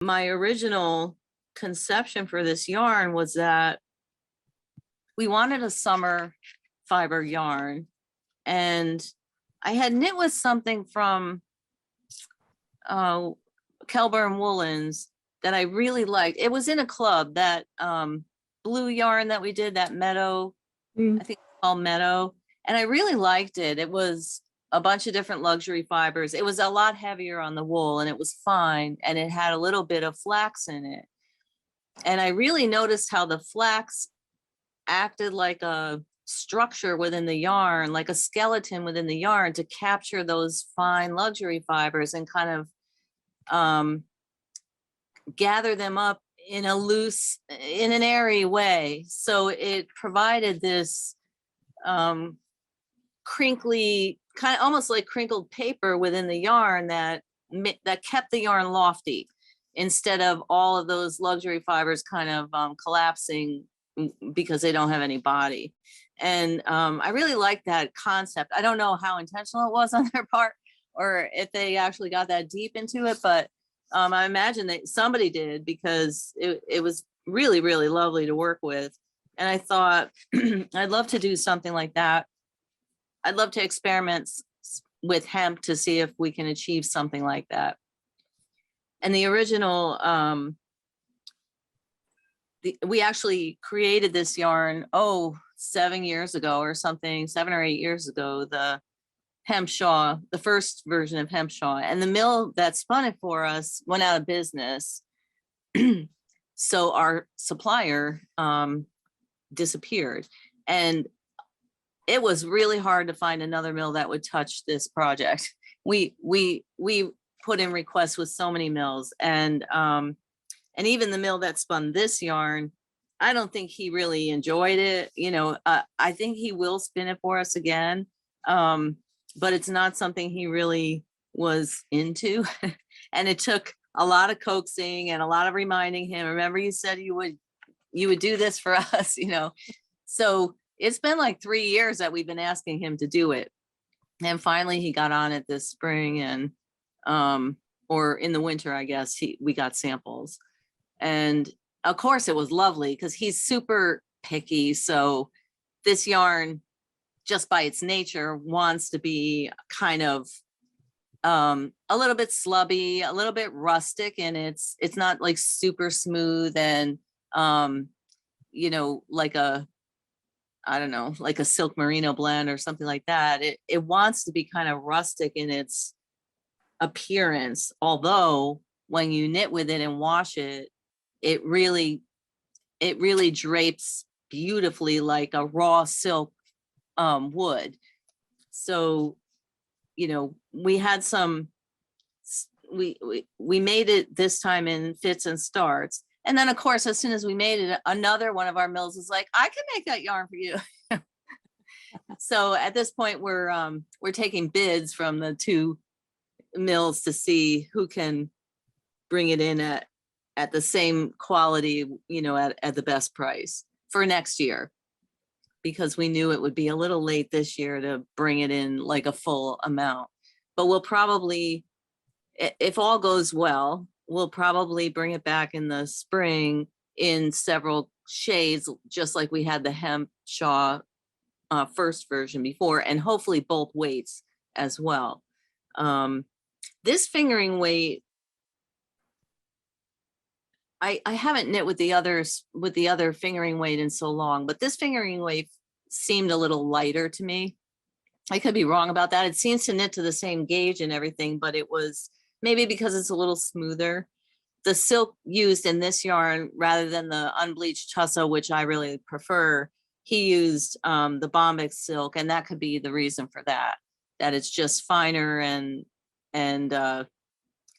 my original conception for this yarn was that we wanted a summer fiber yarn, and I had knit with something from Kelburn Woolens that I really liked. It was in a club, that blue yarn that we did, that Meadow, I think it's called Meadow, and I really liked it. It was a bunch of different luxury fibers. It was a lot heavier on the wool, and it was fine, and it had a little bit of flax in it. And I really noticed how the flax acted like a structure within the yarn, like a skeleton within the yarn, to capture those fine luxury fibers and kind of gather them up in a loose, in an airy way. So it provided this crinkly, kind of almost like crinkled paper within the yarn that kept the yarn lofty, instead of all of those luxury fibers kind of collapsing because they don't have any body. And I really like that concept. I don't know how intentional it was on their part, or if they actually got that deep into it, but I imagine that somebody did, because it was really, really lovely to work with. And I thought I'd love to do something like that. I'd love to experiment with hemp to see if we can achieve something like that. And the original, we actually created this yarn, 7 years ago or something, 7 or 8 years ago, the Hempshaugh, the first version of Hempshaugh, and the mill that spun it for us went out of business. So our supplier disappeared, and it was really hard to find another mill that would touch this project. We put in requests with so many mills, and even the mill that spun this yarn, I don't think he really enjoyed it. I think he will spin it for us again, but it's not something he really was into. And it took a lot of coaxing and a lot of reminding him, remember you said you would do this for us, So it's been like 3 years that we've been asking him to do it. And finally he got on it this spring, and or in the winter, I guess, we got samples. And of course it was lovely, because he's super picky. So this yarn, just by its nature, wants to be kind of a little bit slubby, a little bit rustic, and it's not like super smooth and like a, I don't know, like a silk merino blend or something like that. It wants to be kind of rustic in its appearance, although when you knit with it and wash it, it really drapes beautifully like a raw silk wood. So we had we made it this time in fits and starts, and then of course as soon as we made it, another one of our mills was like, I can make that yarn for you. So at this point we're taking bids from the two mills to see who can bring it in at the same quality, at the best price for next year, because we knew it would be a little late this year to bring it in like a full amount. But we'll probably, if all goes well, we'll probably bring it back in the spring in several shades, just like we had the Hempshaugh first version before, and hopefully both weights as well. This fingering weight, I haven't knit with the other fingering weight in so long, but this fingering weight seemed a little lighter to me. I could be wrong about that. It seems to knit to the same gauge and everything, but it was maybe because it's a little smoother. The silk used in this yarn, rather than the unbleached tussle, which I really prefer, he used the Bombyx silk, and that could be the reason for that it's just finer and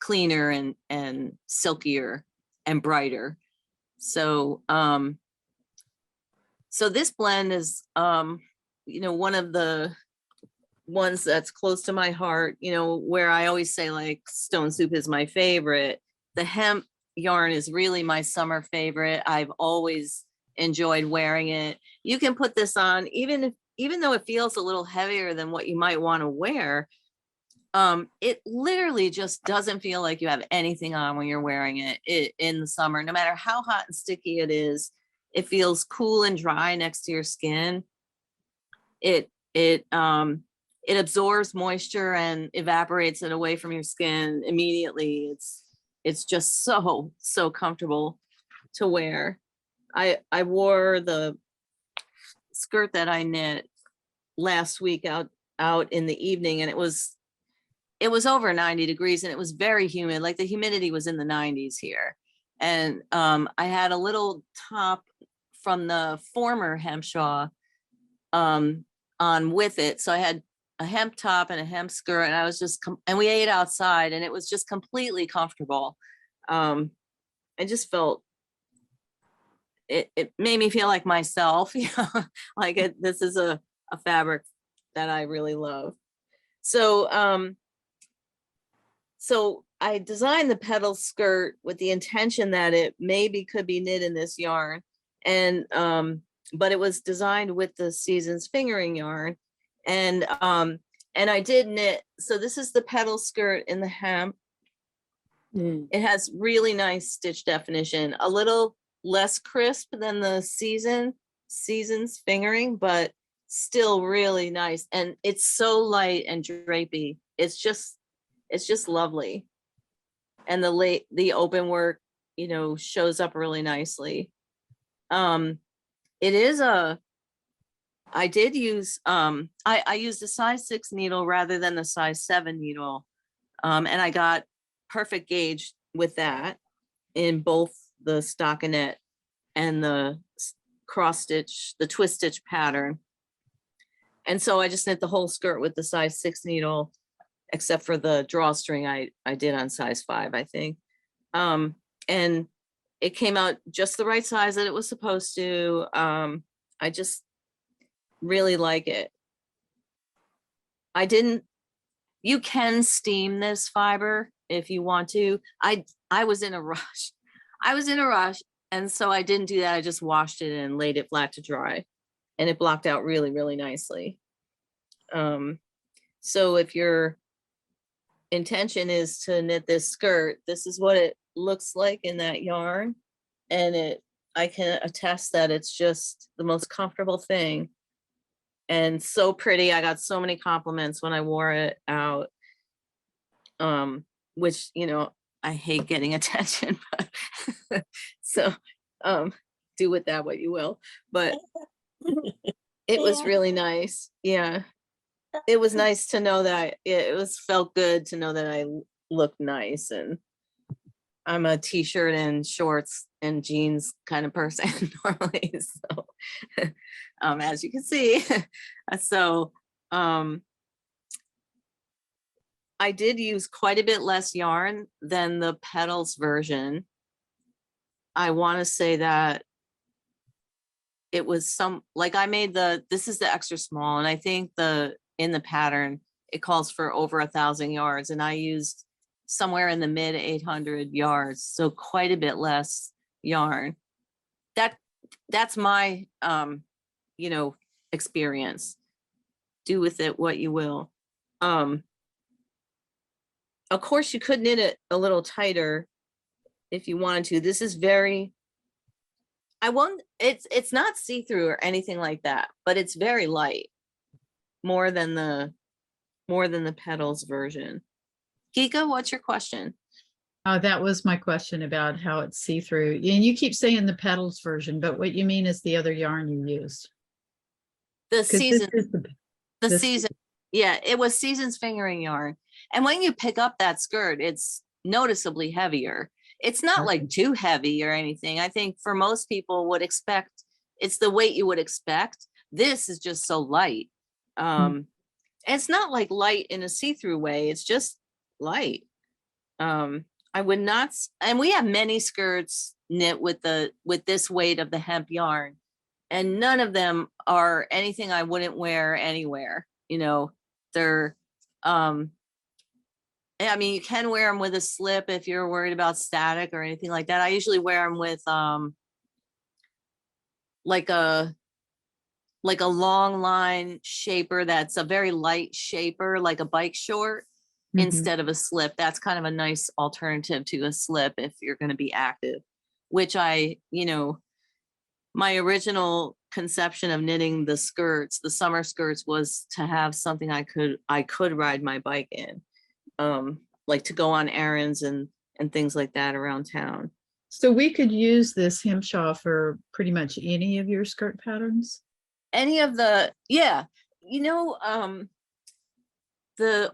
cleaner and silkier and brighter. So so this blend is one of the ones that's close to my heart, where I always say like stone soup is my favorite. The hemp yarn is really my summer favorite. I've always enjoyed wearing it. You can put this on even though it feels a little heavier than what you might want to wear. It literally just doesn't feel like you have anything on when you're wearing it in the summer. No matter how hot and sticky it is, it feels cool and dry next to your skin. It absorbs moisture and evaporates it away from your skin immediately. It's just so comfortable to wear. I wore the skirt that I knit last week out in the evening, and it was over 90 degrees and it was very humid. Like the humidity was in the 90s here. And I had a little top from the former Hempshaugh on with it. So I had a hemp top and a hemp skirt, and I was just, and we ate outside, and it was just completely comfortable. I just felt, it made me feel like myself, you know, like this is a fabric that I really love. So, so I designed the petal skirt with the intention that it maybe could be knit in this yarn. And, but it was designed with the Seasons fingering yarn. And I did knit. So this is the petal skirt in the hemp. It has really nice stitch definition, a little less crisp than the Seasons fingering, but still really nice. And it's so light and drapey. It's just lovely. And the open work, you know, shows up really nicely. It is I did use, I used a size 6 needle rather than the size 7 needle. And I got perfect gauge with that in both the stockinette and the cross stitch, the twist stitch pattern. And so I just knit the whole skirt with the size 6 needle, except for the drawstring I did on size 5, I think. And it came out just the right size that it was supposed to. I just really like it. You can steam this fiber if you want to. I was in a rush. And so I didn't do that. I just washed it and laid it flat to dry, and it blocked out really, really nicely. So if your intention is to knit this skirt, this is what it looks like in that yarn. And I can attest that it's just the most comfortable thing. And so pretty. I got so many compliments when I wore it out. Which, you know, I hate getting attention, but so do with that what you will. But it was really nice. Yeah. It was nice to know that felt good to know that I looked nice. And I'm a t-shirt and shorts and jeans kind of person normally. So as you can see. So I did use quite a bit less yarn than the petals version. I want to say that it was like I made this is the extra small, and I think in the pattern, it calls for over 1,000 yards, and I used somewhere in the mid 800 yards. So quite a bit less yarn. That's my, you know, experience. Do with it what you will. Of course, you could knit it a little tighter if you wanted to. This is very, it's not see-through or anything like that, but it's very light, more than the petals version. Gika, what's your question? That was my question about how it's see-through. And you keep saying the petals version, but what you mean is the other yarn you used. The season. Yeah, it was Seasons fingering yarn. And when you pick up that skirt, it's noticeably heavier. It's not like too heavy or anything. I think for most people would expect, it's the weight you would expect. This is just so light. It's not like light in a see-through way. It's just light. I would not, and we have many skirts knit with this weight of the hemp yarn, and none of them are anything I wouldn't wear anywhere. You know, they're, I mean, you can wear them with a slip if you're worried about static or anything like that. I usually wear them with like a long line shaper that's a very light shaper, like a bike short. Mhm. instead of a slip. That's kind of a nice alternative to a slip if you're going to be active, which my original conception of knitting the skirts, the summer skirts, was to have something I could ride my bike in, like to go on errands and things like that around town. So we could use this Hempshaw for pretty much any of your skirt patterns? Any of the, yeah, the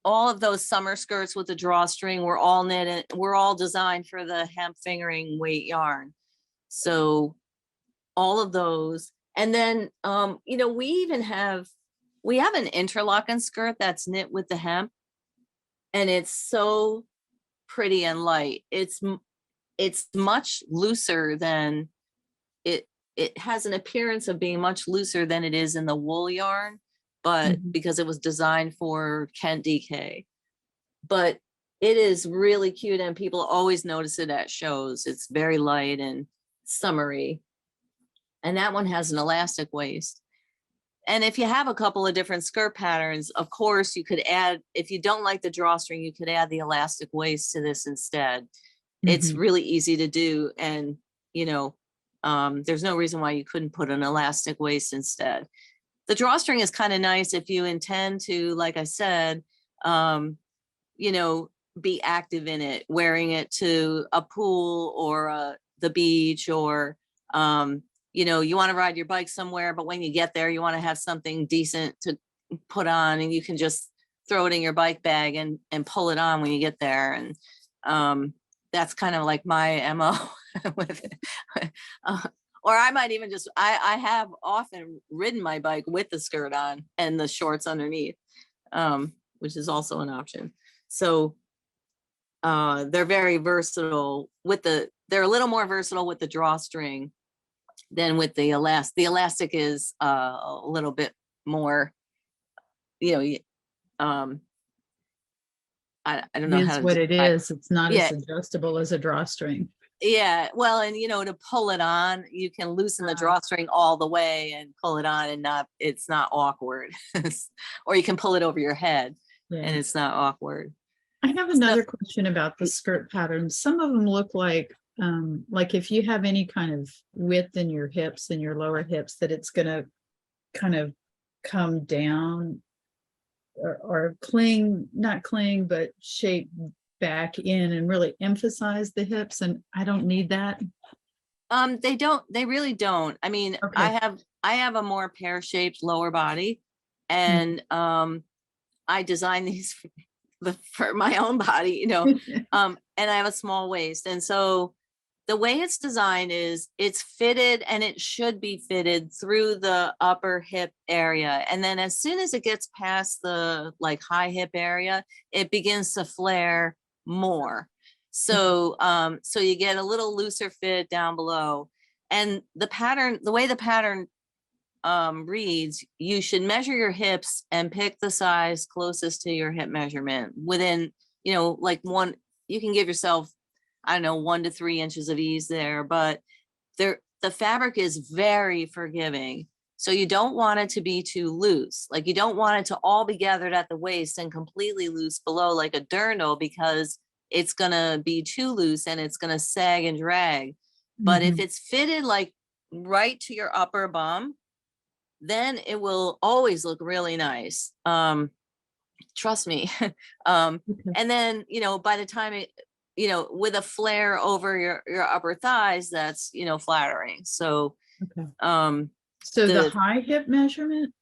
all of those summer skirts with the drawstring were all knitted, were all designed for the hemp fingering weight yarn. So all of those. And then we have an interlocking skirt that's knit with the hemp, and it's so pretty and light. It's much looser than it it has an appearance of being much looser than it is in the wool yarn, but Mhm. because it was designed for Kent DK. But it is really cute, and people always notice it at shows. It's very light and summery. And that one has an elastic waist. And if you have a couple of different skirt patterns, of course, you could add, if you don't like the drawstring, you could add the elastic waist to this instead. It's Mhm. really easy to do. And, there's no reason why you couldn't put an elastic waist instead. The drawstring is kind of nice if you intend to, like I said, um, you know, be active in it, wearing it to a pool or the beach, or, you want to ride your bike somewhere, but when you get there, you want to have something decent to put on, and you can just throw it in your bike bag and pull it on when you get there. And that's kind of like my MO with it. Uh, or I might even I have often ridden my bike with the skirt on and the shorts underneath, which is also an option. So they're very versatile they're a little more versatile with the drawstring than with the elastic. The elastic is a little bit more, you know, um, I don't It know how is to what it describe. is. It's not as Yeah, adjustable as a drawstring. yeah. Well, and to pull it on, you can loosen the Ah, drawstring all the way and pull it on, and it's not awkward. Or you can pull it over your head and yeah. it's not awkward. I have So, another question about the skirt patterns. Some of them look like if you have any kind of width in your hips, in your lower hips, that it's gonna kind of come down or cling, not cling, but shape back in and really emphasize the hips. And I don't need that. they really don't. I mean, Okay. I have a more pear-shaped lower body, Mm. and I designed these for my own body, and I have a small waist. And so the way it's designed is it's fitted, and it should be fitted through the upper hip area. And then as soon as it gets past the like high hip area, it begins to flare more. Okay. So you get a little looser fit down below. And the way the pattern reads, you should measure your hips and pick the size closest to your hip measurement within, like you can give yourself, I don't know, 1 to 3 inches of ease there, but the fabric is very forgiving. So you don't want it to be too loose. Like you don't want it to all be gathered at the waist and completely loose below like a dirndl, because it's going to be too loose and it's going to sag and drag. But if Mhm. it's fitted like right to your upper bum, then it will always look really nice. Trust me. um, Okay. and then, by the time with a flare over your upper thighs, that's, flattering. So, Okay. um, So the the, high hip measurement?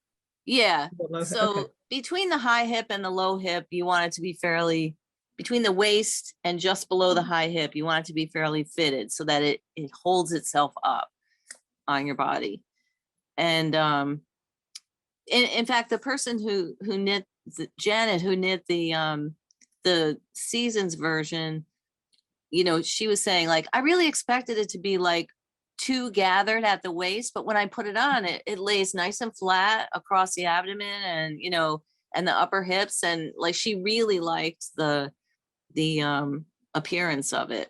yeah. The low, okay. So between the high hip and the low hip, you want it to be fairly, between the waist and just below the high hip, you want it to be fairly fitted so that it holds itself up on your body. And, in fact, the person who knit Janet, who knit the seasons version, she was saying, like, I really expected it to be like too gathered at the waist, but when I put it on, it lays nice and flat across the abdomen, and and the upper hips, and like she really liked the appearance of it,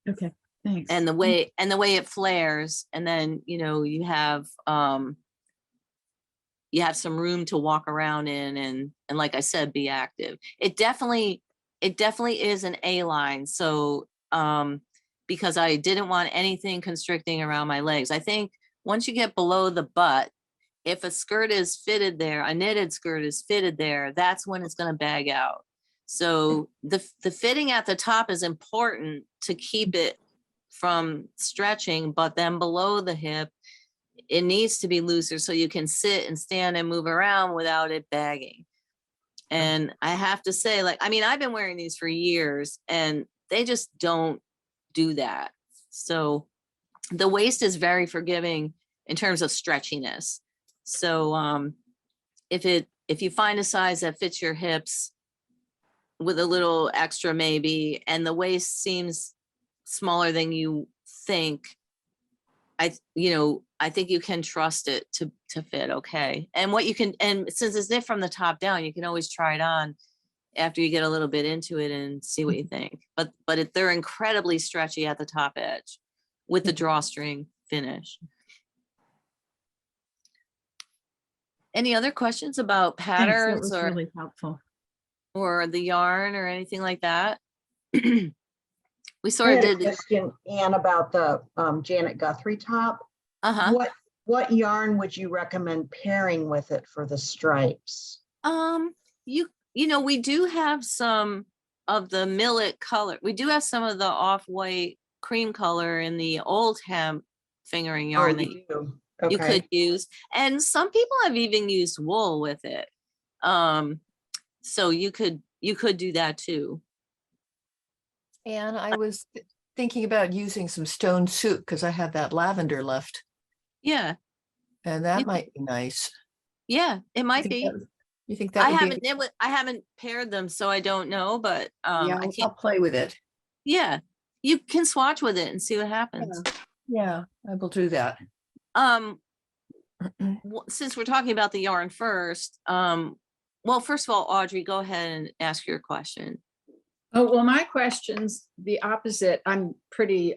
Okay. Thanks. and the way it flares. And then you have you have some room to walk around in, and like I said, be active. It definitely is an A-line. So, because I didn't want anything constricting around my legs. I think once you get below the butt, if a skirt is fitted there, a knitted skirt is fitted there, that's when it's going to bag out. So the fitting at the top is important to keep it from stretching, but then below the hip, it needs to be looser so you can sit and stand and move around without it bagging. And I have to say, like, I mean, I've been wearing these for years and they just don't do that. So the waist is very forgiving in terms of stretchiness. So if you find a size that fits your hips with a little extra maybe, and the waist seems smaller than you think, I think you can trust it to fit okay. And what you can, and since it's knit from the top down, you can always try it on after you get a little bit into it and see what you think. But they're incredibly stretchy at the top edge with the drawstring finish. Any other questions about Thanks, that patterns was really helpful. or the yarn or anything like that? We I sort of had a did. question, Anne, about the Janet Guthrie top. Uh-huh. What yarn would you recommend pairing with it for the stripes? We do have some of the millet color. We do have some of the off-white cream color in the old hemp fingering Oh, yarn that you do. you Okay. could use. And some people have even used wool with it. So you could do that too. And I was thinking about using some stone soup because I have that lavender left, Yeah. and that You- might be nice. Yeah, it You might think be. that- You think that would be? I haven't paired them, so I don't know, but Yeah, I I'll can't. play with it. Yeah, you can swatch with it and see what happens. Yeah, I will do that. Since we're talking about the yarn first, well, first of all, Audrey, go ahead and ask your question. Oh, well, my question's the opposite. I'm pretty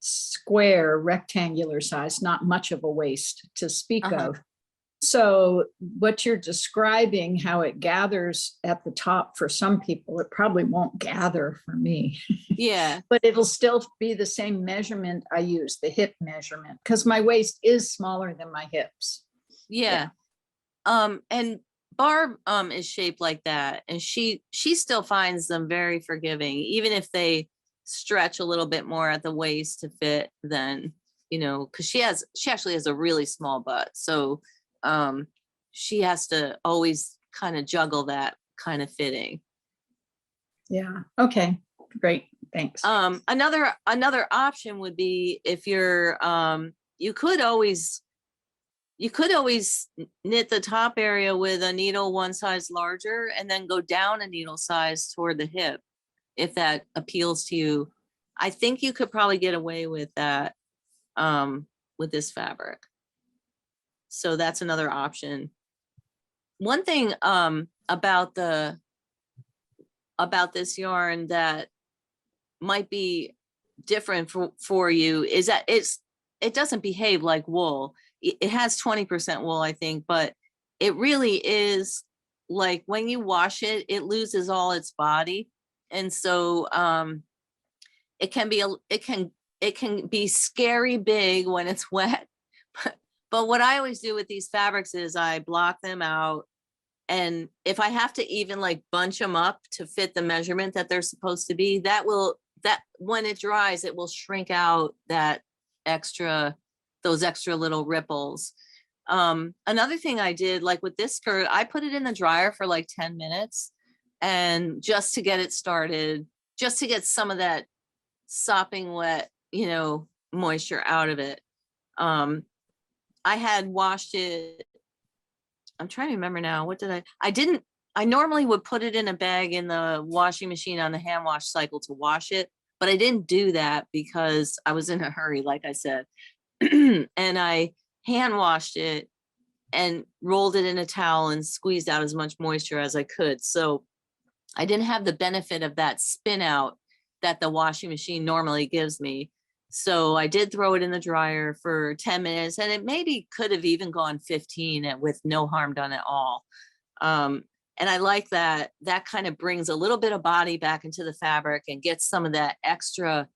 square, rectangular size, not much of a waist to speak Uh-huh. of. So what you're describing, how it gathers at the top for some people, it probably won't gather for me. Yeah, But it'll still be the same measurement I use, the hip measurement, because my waist is smaller than my hips. yeah. And Barb is shaped like that, and she still finds them very forgiving, even if they stretch a little bit more at the waist to fit. Then because she actually has a really small butt, so she has to always kind of juggle that kind of fitting. Yeah. Okay. Great. Thanks. Another option would be if you're you could always knit the top area with a needle one size larger and then go down a needle size toward the hip, if that appeals to you. I think you could probably get away with that with this fabric. So that's another option. One thing about this yarn that might be different for you is that it doesn't behave like wool. It has 20% wool, I think, but it really is like when you wash it, it loses all its body. And so it can be scary big when it's wet. But what I always do with these fabrics is I block them out. And if I have to even like bunch them up to fit the measurement that they're supposed to be, that when it dries, it will shrink out those extra little ripples. Another thing I did, like with this skirt, I put it in the dryer for like 10 minutes and just to get it started, just to get some of that sopping wet, moisture out of it. I had washed it. I'm trying to remember now. What did I normally would put it in a bag in the washing machine on the hand wash cycle to wash it, but I didn't do that because I was in a hurry, like I said. And I hand washed it and rolled it in a towel and squeezed out as much moisture as I could. So I didn't have the benefit of that spin out that the washing machine normally gives me. So I did throw it in the dryer for 10 minutes, and it maybe could have even gone 15 with no harm done at all. And I like that kind of brings a little bit of body back into the fabric and gets some of that extra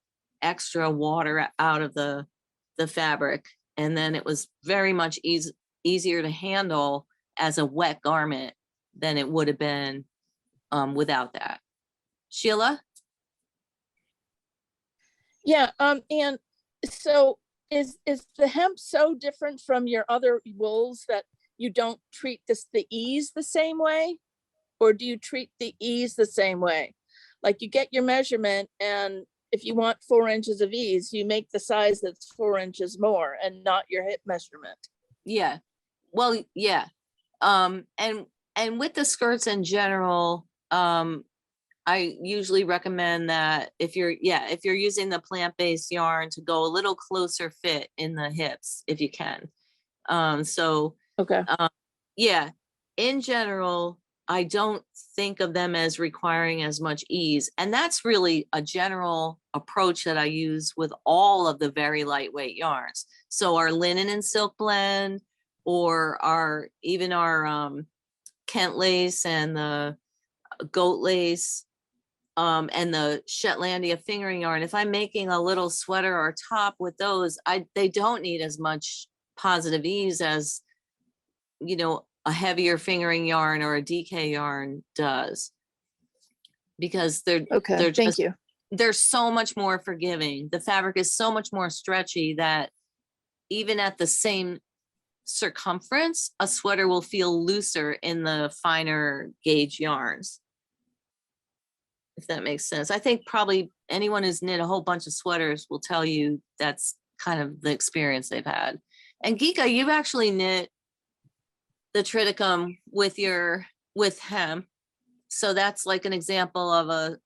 water out of the fabric. And then it was very much easier to handle as a wet garment than it would have been without that. Sheila? Yeah, and so is the hemp so different from your other wools that you don't treat the ease the same way? Or do you treat the ease the same way? Like you get your measurement, and if you want 4 inches of ease, you make the size that's 4 inches more and not your hip measurement. Yeah. Well, yeah. And with the skirts in general, I usually recommend that if you're using the plant-based yarn, to go a little closer fit in the hips if you can. Okay. Yeah, in general, I don't think of them as requiring as much ease. And that's really a general approach that I use with all of the very lightweight yarns. So our linen and silk blend, or our Kent lace and the goat lace, and the Shetlandia fingering yarn. If I'm making a little sweater or top with those, they don't need as much positive ease as, a heavier fingering yarn or a DK yarn does, because Okay, thank you. they're so much more forgiving. The fabric is so much more stretchy that even at the same circumference, a sweater will feel looser in the finer gauge yarns, if that makes sense. I think probably anyone who's knit a whole bunch of sweaters will tell you that's kind of the experience they've had. And Geeka, you've actually knit the triticum with hemp. So that's like an example of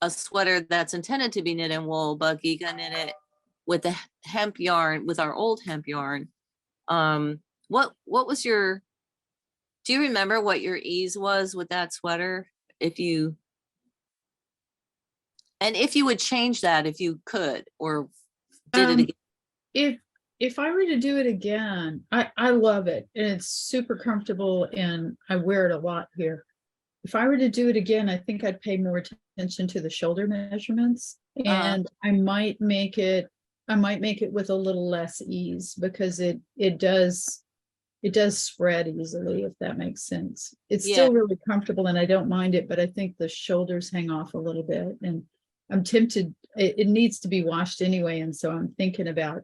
a sweater that's intended to be knit in wool, but Geeka knit it with the hemp yarn, with our old hemp yarn. What was do you remember what your ease was with that sweater? If you would change that, if you could, or did it again? If I were to do it again, I love it, and it's super comfortable, and I wear it a lot here. If I were to do it again, I think I'd pay more attention to the shoulder measurements, and I might make it with a little less ease, because it does spread easily, if that makes sense. It's still really comfortable and I don't mind it, but I think the shoulders hang off a little bit, and I'm tempted, it needs to be washed anyway, and so I'm thinking about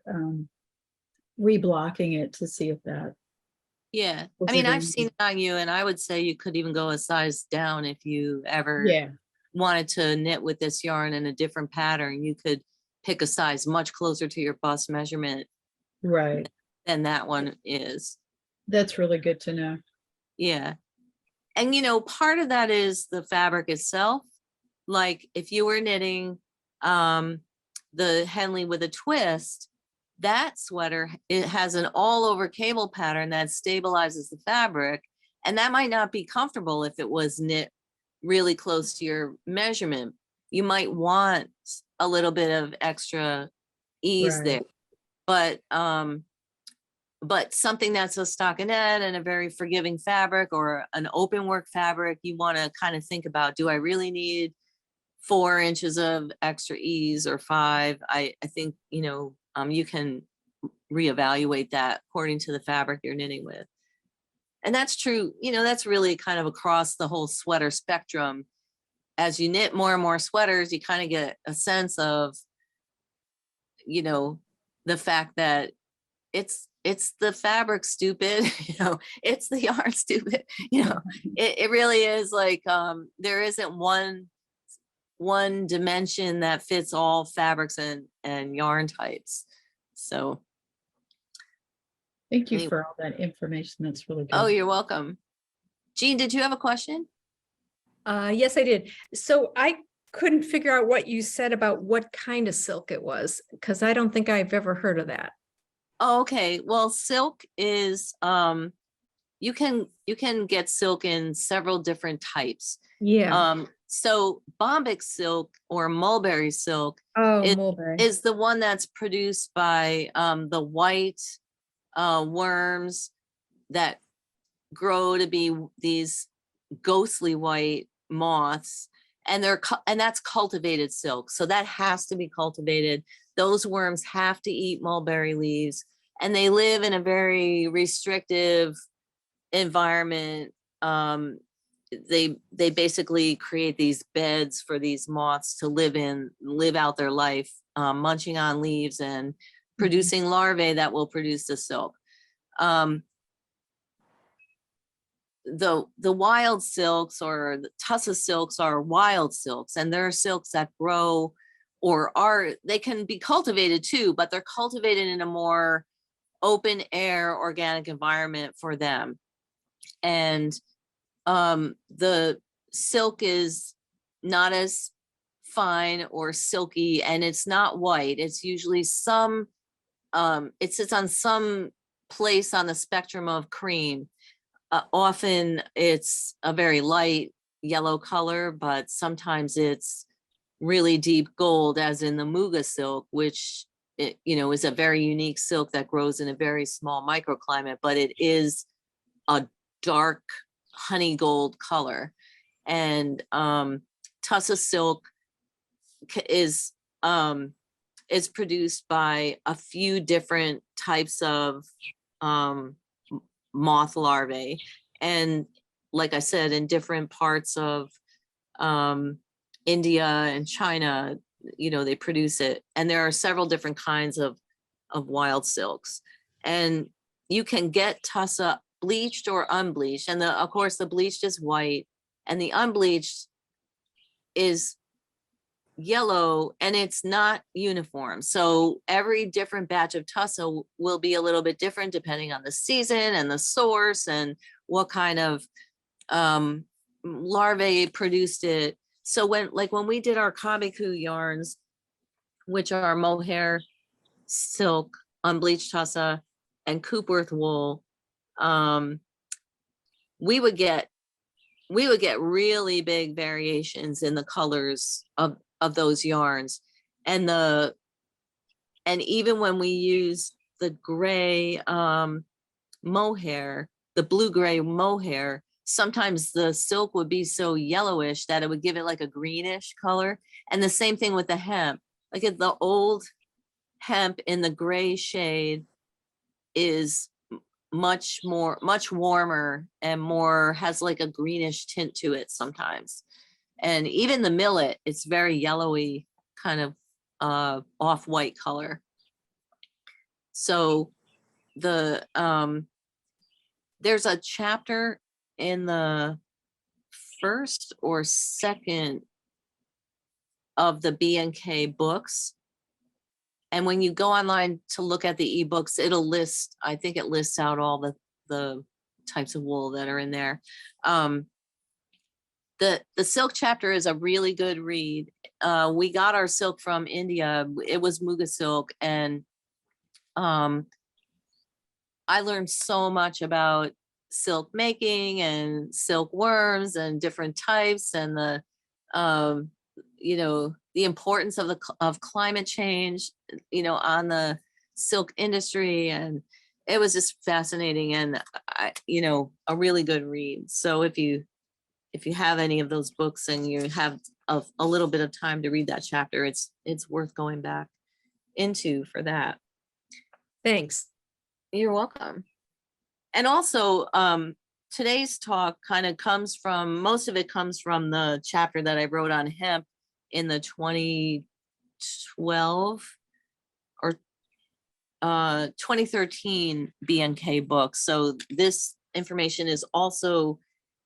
reblocking it to see if that. Yeah, Was I mean, it I've in- seen it on you, and I would say you could even go a size down if you ever Yeah, wanted to knit with this yarn in a different pattern. You could pick a size much closer to your bust measurement right. than that one is. That's really good to know. Yeah. And part of that is the fabric itself. Like if you were knitting the Henley with a twist, that sweater, it has an all over cable pattern that stabilizes the fabric. And that might not be comfortable if it was knit really close to your measurement. You might want a little bit of extra ease there. But something that's a stockinette and a very forgiving fabric, or an open work fabric, you want to kind of think about, do I really need 4 inches of extra ease or 5? I think, you can reevaluate that according to the fabric you're knitting with. And that's true, that's really kind of across the whole sweater spectrum. As you knit more and more sweaters, you kind of get a sense of, the fact that it's the fabric, stupid, it's the yarn, stupid, it really is. Like there isn't one dimension that fits all fabrics and yarn types. So Thank you for all that information. That's really good. oh, you're welcome. Jean, did you have a question? Yes, I did. So I couldn't figure out what you said about what kind of silk it was, because I don't think I've ever heard of that. Oh, okay. Well, silk is you can get silk in several different types. Yeah. So bombyx silk or mulberry silk Oh, It mulberry. is the one that's produced by the white worms that grow to be these ghostly white moths, and and that's cultivated silk. So that has to be cultivated. Those worms have to eat mulberry leaves, and they live in a very restrictive environment. They basically create these beds for these moths to live in, live out their life, munching on leaves and producing larvae that will produce the silk. The wild silks or the tussa silks are wild silks, and there are silks that grow or they can be cultivated too, but they're cultivated in a more open air organic environment for them. And the silk is not as fine or silky, and it's not white. It's usually some, it sits on some place on the spectrum of cream. Often it's a very light yellow color, but sometimes it's really deep gold, as in the Muga silk, which is a very unique silk that grows in a very small microclimate, but it is a dark honey gold color. And tussa silk is produced by a few different types of moth larvae, and like I said, in different parts of India and China, they produce it, and there are several different kinds of wild silks, and you can get tussa bleached or unbleached, and of course the bleached is white and the unbleached is yellow, and it's not uniform. So every different batch of tussa will be a little bit different depending on the season and the source and what kind of larvae produced it. So when we did our kabiku yarns, which are mohair, silk, unbleached tussa, and Coopworth wool, we would get really big variations in the colors of those yarns. And even when we use the gray mohair, the blue-gray mohair, sometimes the silk would be so yellowish that it would give it like a greenish color. And the same thing with the hemp. Like the old hemp in the gray shade is much warmer and has like a greenish tint to it sometimes. And even the millet, it's very yellowy, kind of off-white color. So there's a chapter in the first or second of the B&K books. And when you go online to look at the ebooks, I think it lists out all the types of wool that are in there. The silk chapter is a really good read. We got our silk from India. It was Muga silk, and I learned so much about silk making and silk worms and different types, and the importance of climate change, on the silk industry. And it was just fascinating, and a really good read. So if you have any of those books and you have a little bit of time to read that chapter, it's worth going back into for that. Thanks. You're welcome. And also, today's talk most of it comes from the chapter that I wrote on hemp in the 2012 or 2013 B&K book. So this information is also,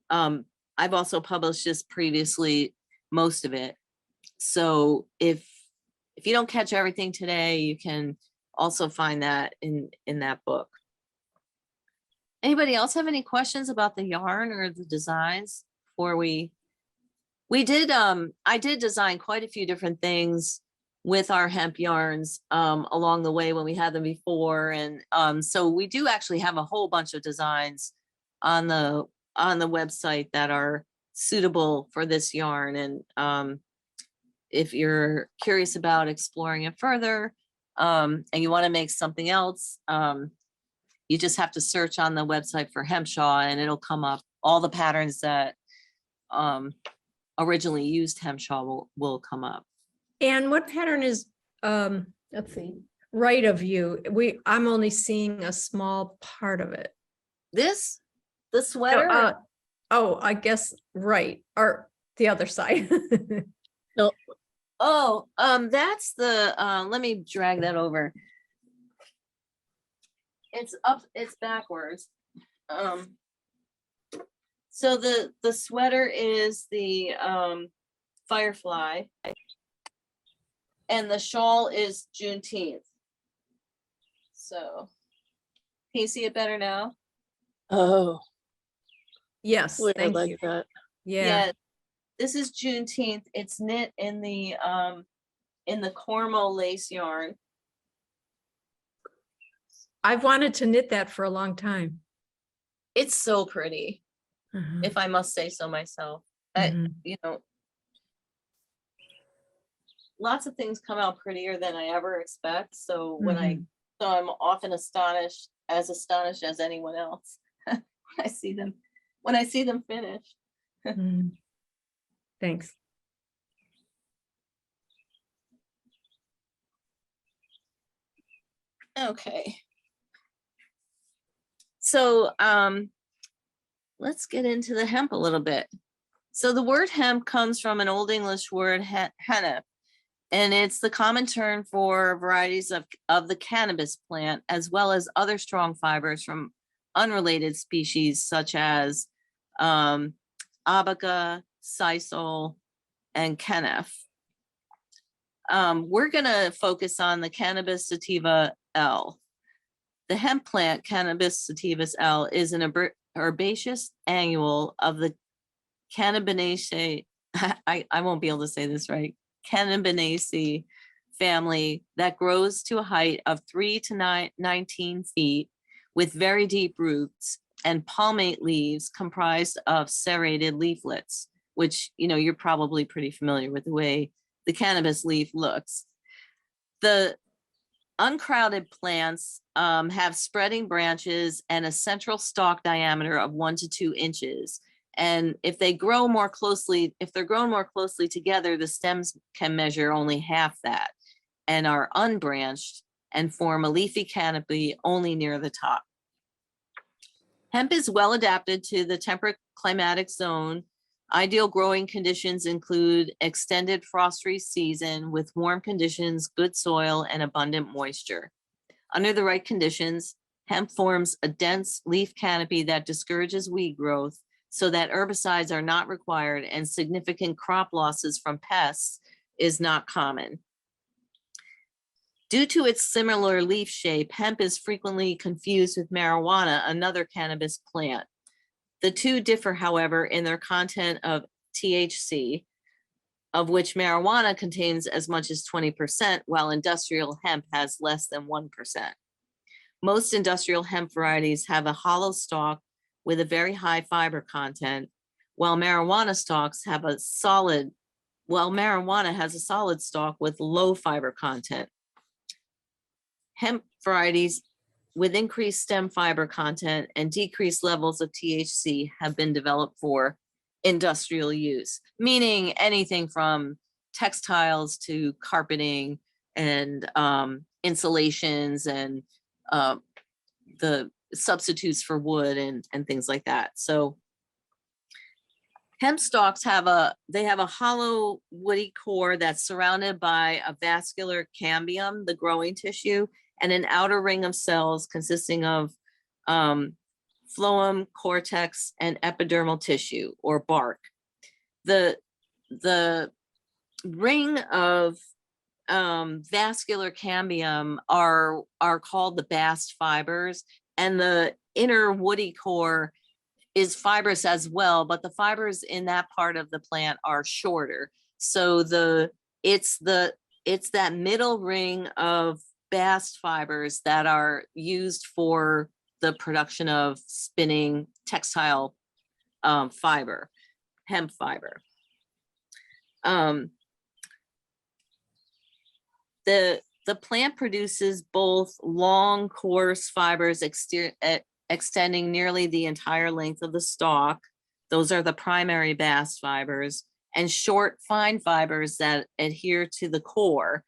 I've also published this previously, most of it. So if you don't catch everything today, you can also find that in that book. Anybody else have any questions about the yarn or the designs? Before I did design quite a few different things with our hemp yarns along the way when we had them before. And so we do actually have a whole bunch of designs on the website that are suitable for this yarn. And if you're curious about exploring it further, and you want to make something else, you just have to search on the website for Hempshaugh and it'll come up. All the patterns that originally used Hempshaugh will come up. And what pattern is, let's see, right of you? I'm only seeing a small part of it. This, the No, sweater, oh, I guess right, or the other side. oh, that's the, let me drag that over. It's up, it's backwards. So the sweater is the firefly. And the shawl is Juneteenth. So, can you see it better now? Oh, Yes, weird thank like you. that. Yeah, This is Juneteenth. It's knit in the Cormo lace yarn. I've wanted to knit that for a long time. It's so pretty, Mhm, if I must say so myself. mhm. You know, lots of things come out prettier than I ever expect. So so I'm often astonished as anyone else when I see them finished. Mhm. Thanks. Okay. So let's get into the hemp a little bit. So the word hemp comes from an Old English word hennep, and it's the common term for varieties of the cannabis plant, as well as other strong fibers from unrelated species such as abaca, sisal, and kennef. We're gonna focus on the Cannabis sativa L. The hemp plant Cannabis sativus L is an herbaceous annual of the Cannabinaceae, I won't be able to say this right, Cannabinaceae family that grows to a height of 3 to 19 feet with very deep roots and palmate leaves comprised of serrated leaflets, which, you know, you're probably pretty familiar with the way the cannabis leaf looks. The uncrowded plants have spreading branches and a central stalk diameter of 1 to 2 inches. And if they're grown more closely together, the stems can measure only half that and are unbranched and form a leafy canopy only near the top. Hemp is well adapted to the temperate climatic zone. Ideal growing conditions include extended frost-free season with warm conditions, good soil, and abundant moisture. Under the right conditions, hemp forms a dense leaf canopy that discourages weed growth so that herbicides are not required and significant crop losses from pests is not common. Due to its similar leaf shape, hemp is frequently confused with marijuana, another cannabis plant. The two differ, however, in their content of THC, of which marijuana contains as much as 20%, while industrial hemp has less than 1%. Most industrial hemp varieties have a hollow stalk with a very high fiber content, while marijuana has a solid stalk with low fiber content. Hemp varieties with increased stem fiber content and decreased levels of THC have been developed for industrial use, meaning anything from textiles to carpeting and insulations and the substitutes for wood and things like that. So hemp stalks have a hollow woody core that's surrounded by a vascular cambium, the growing tissue, and an outer ring of cells consisting of phloem, cortex, and epidermal tissue or bark. The ring of vascular cambium are called the bast fibers, and the inner woody core is fibrous as well, but the fibers in that part of the plant are shorter. So it's that middle ring of bast fibers that are used for the production of spinning textile fiber. hemp fiber. The plant produces both long, coarse fibers extending nearly the entire length of the stalk. Those are the primary bast fibers, and short, fine fibers that adhere to the core.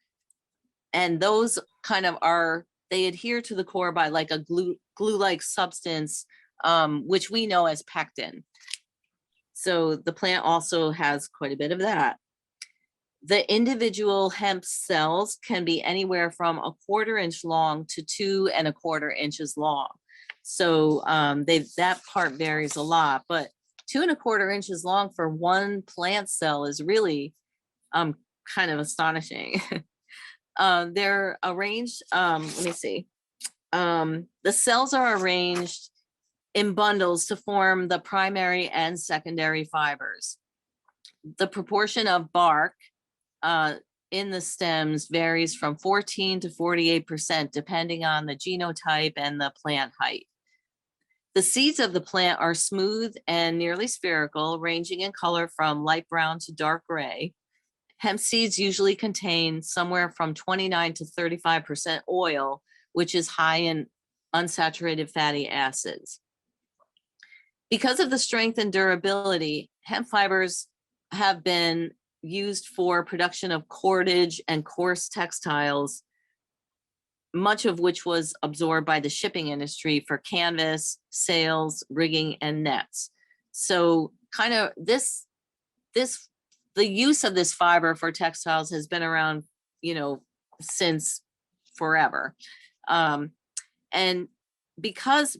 And those kind of they adhere to the core by like a glue-like substance, which we know as pectin. So the plant also has quite a bit of that. The individual hemp cells can be anywhere from 1/4 inch long to 2 1/4 inches long. So that part varies a lot, but 2 1/4 inches long for one plant cell is really kind of astonishing. They're arranged, let me see. The cells are arranged in bundles to form the primary and secondary fibers. The proportion of bark in the stems varies from 14 to 48%, depending on the genotype and the plant height. The seeds of the plant are smooth and nearly spherical, ranging in color from light brown to dark gray. Hemp seeds usually contain somewhere from 29 to 35% oil, which is high in unsaturated fatty acids. Because of the strength and durability, hemp fibers have been used for production of cordage and coarse textiles, much of which was absorbed by the shipping industry for canvas, sails, rigging, and nets. So kind of the use of this fiber for textiles has been around, since forever. And because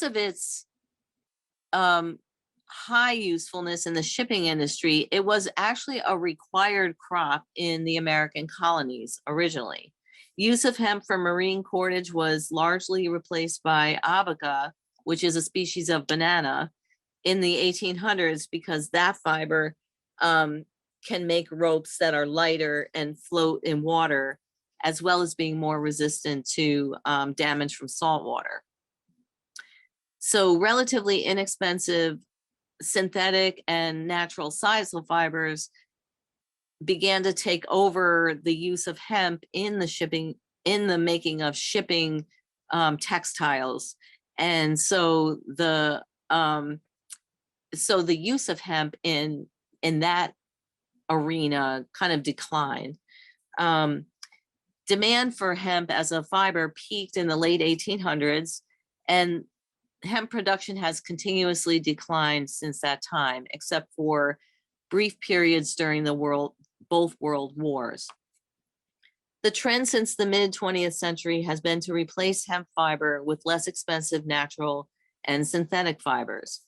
of its high usefulness in the shipping industry, it was actually a required crop in the American colonies originally. Use of hemp for marine cordage was largely replaced by abaca, which is a species of banana, in the 1800s, because that fiber can make ropes that are lighter and float in water, as well as being more resistant to damage from salt water. So relatively inexpensive synthetic and natural sisal fibers began to take over the use of hemp in the making of shipping textiles. And so the use of hemp in that arena kind of declined. Demand for hemp as a fiber peaked in the late 1800s, and hemp production has continuously declined since that time, except for brief periods during both world wars. The trend since the mid 20th century has been to replace hemp fiber with less expensive natural and synthetic fibers.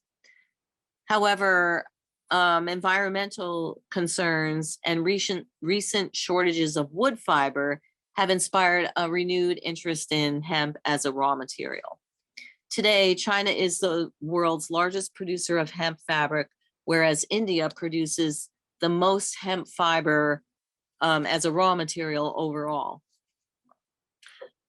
However, environmental concerns and recent shortages of wood fiber have inspired a renewed interest in hemp as a raw material. Today, China is the world's largest producer of hemp fabric, whereas India produces the most hemp fiber as a raw material overall.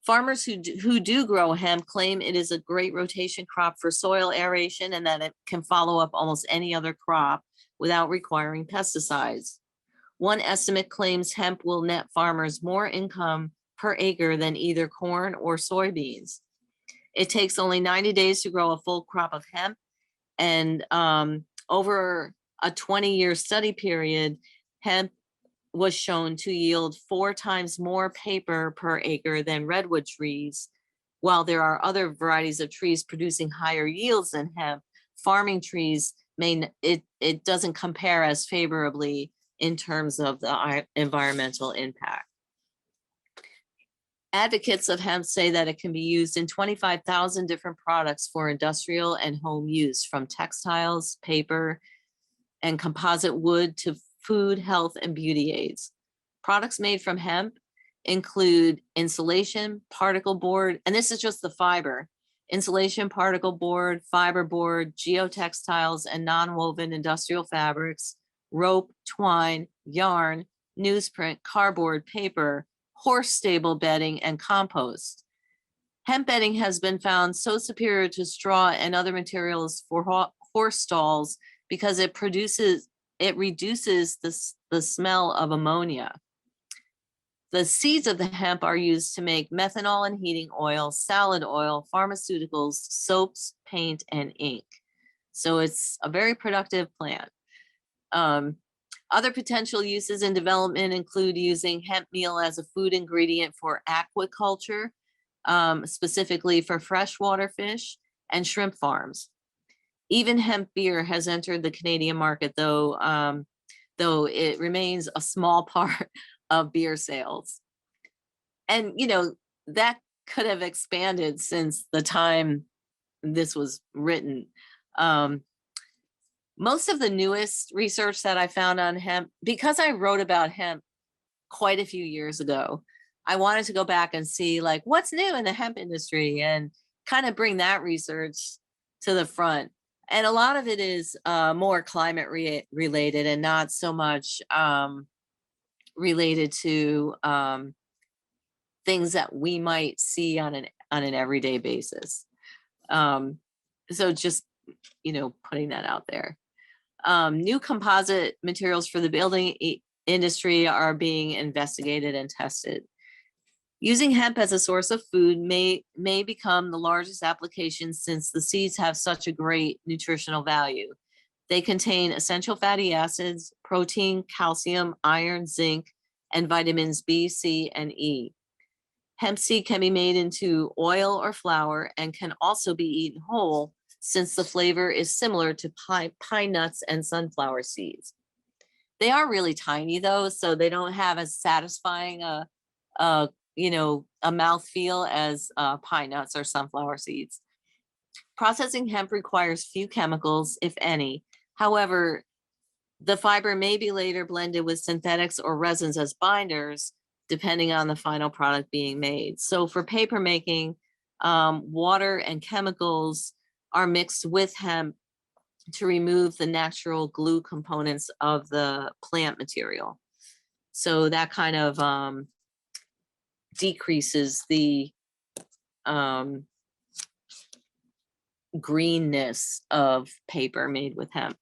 Farmers who do grow hemp claim it is a great rotation crop for soil aeration and that it can follow up almost any other crop without requiring pesticides. One estimate claims hemp will net farmers more income per acre than either corn or soybeans. It takes only 90 days to grow a full crop of hemp, and over a 20-year study period, hemp was shown to yield 4 times more paper per acre than redwood trees. While there are other varieties of trees producing higher yields than hemp, farming trees it doesn't compare as favorably in terms of the environmental impact. Advocates of hemp say that it can be used in 25,000 different products for industrial and home use, from textiles, paper, and composite wood to food, health, and beauty aids. Products made from hemp include insulation, particle board, and this is just the fiber, insulation, particle board, fiber board, geotextiles, and non-woven industrial fabrics, rope, twine, yarn, newsprint, cardboard, paper, horse stable bedding, and compost. Hemp bedding has been found so superior to straw and other materials for horse stalls because it reduces the smell of ammonia. The seeds of the hemp are used to make methanol and heating oil, salad oil, pharmaceuticals, soaps, paint, and ink. So it's a very productive plant. Other potential uses in development include using hemp meal as a food ingredient for aquaculture, specifically for freshwater fish and shrimp farms. Even hemp beer has entered the Canadian market, though it remains a small part of beer sales. And, that could have expanded since the time this was written. Most of the newest research that I found on hemp, because I wrote about hemp quite a few years ago, I wanted to go back and see like what's new in the hemp industry and kind of bring that research to the front. And a lot of it is more climate related and not so much related to things that we might see on an everyday basis. So just, putting that out there. New composite materials for the building industry are being investigated and tested. Using hemp as a source of food may become the largest application since the seeds have such a great nutritional value. They contain essential fatty acids, protein, calcium, iron, zinc, and vitamins B, C, and E. Hemp seed can be made into oil or flour and can also be eaten whole since the flavor is similar to pine nuts and sunflower seeds. They are really tiny though, so they don't have as satisfying a mouthfeel as pine nuts or sunflower seeds. Processing hemp requires few chemicals, if any. However, the fiber may be later blended with synthetics or resins as binders, depending on the final product being made. So for paper making, water and chemicals are mixed with hemp to remove the natural glue components of the plant material. So that kind of decreases the greenness of paper made with hemp.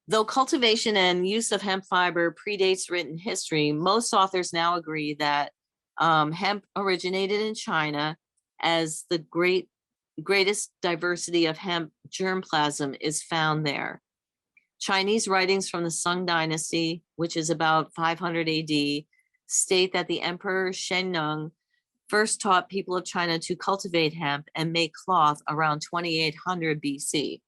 Though cultivation and use of hemp fiber predates written history, most authors now agree that hemp originated in China, as the greatest diversity of hemp germplasm is found there. Chinese writings from the Sung Dynasty, which is about 500 AD, state that the Emperor Shennong first taught people of China to cultivate hemp and make cloth around 2800 BC.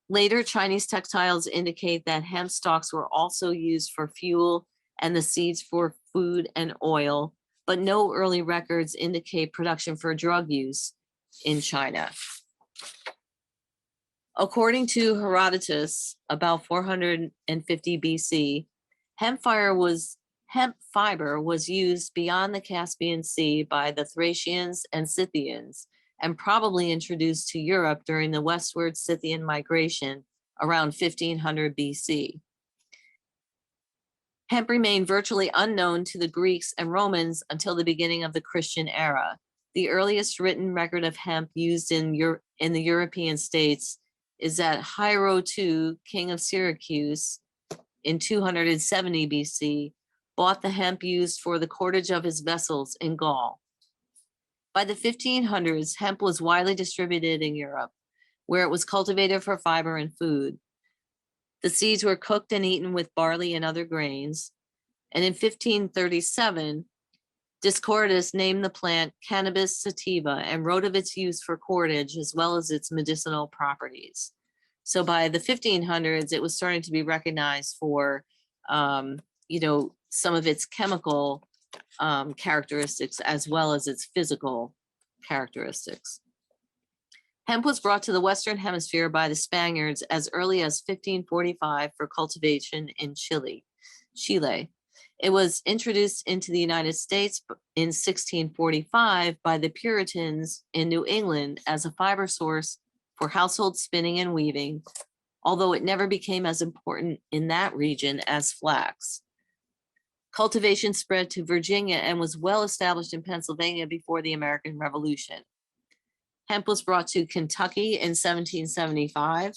Later, Chinese textiles indicate that hemp stalks were also used for fuel and the seeds for food and oil, but no early records indicate production for drug use in China. According to Herodotus, about 450 BC, hemp fiber was used beyond the Caspian Sea by the Thracians and Scythians, and probably introduced to Europe during the westward Scythian migration around 1500 BC. Hemp remained virtually unknown to the Greeks and Romans until the beginning of the Christian era. The earliest written record of hemp used in the European states is that Hiero II, king of Syracuse, in 270 BC, bought the hemp used for the cordage of his vessels in Gaul. By the 1500s, hemp was widely distributed in Europe, where it was cultivated for fiber and food. The seeds were cooked and eaten with barley and other grains. And in 1537, Dioscorides named the plant Cannabis sativa and wrote of its use for cordage as well as its medicinal properties. So by the 1500s, it was starting to be recognized for, some of its chemical characteristics as well as its physical characteristics. Hemp was brought to the Western Hemisphere by the Spaniards as early as 1545 for cultivation in Chile. It was introduced into the United States in 1645 by the Puritans in New England as a fiber source for household spinning and weaving, although it never became as important in that region as flax. Cultivation spread to Virginia and was well established in Pennsylvania before the American Revolution. hemp was brought to Kentucky in 1775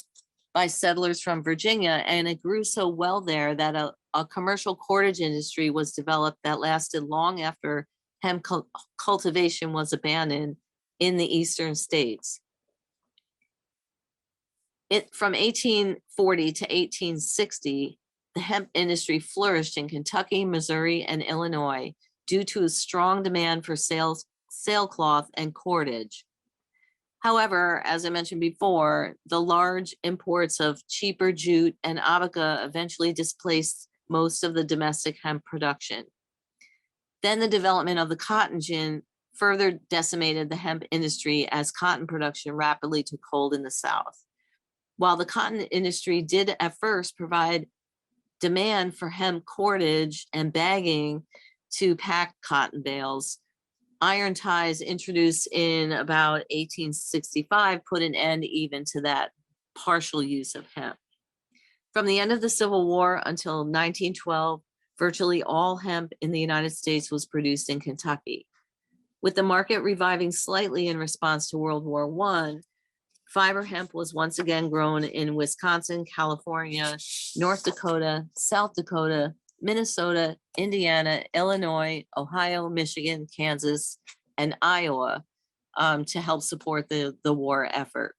by settlers from Virginia, and it grew so well there that a commercial cordage industry was developed that lasted long after hemp cultivation was abandoned in the eastern states. From 1840 to 1860, the hemp industry flourished in Kentucky, Missouri, and Illinois due to a strong demand for sailcloth and cordage. However, as I mentioned before, the large imports of cheaper jute and abaca eventually displaced most of the domestic hemp production. Then the development of the cotton gin further decimated the hemp industry as cotton production rapidly took hold in the South. While the cotton industry did at first provide demand for hemp cordage and bagging to pack cotton bales, iron ties introduced in about 1865 put an end even to that partial use of hemp. From the end of the Civil War until 1912, virtually all hemp in the United States was produced in Kentucky. With the market reviving slightly in response to World War I, fiber hemp was once again grown in Wisconsin, California, North Dakota, South Dakota, Minnesota, Indiana, Illinois, Ohio, Michigan, Kansas, and Iowa to help support the war effort.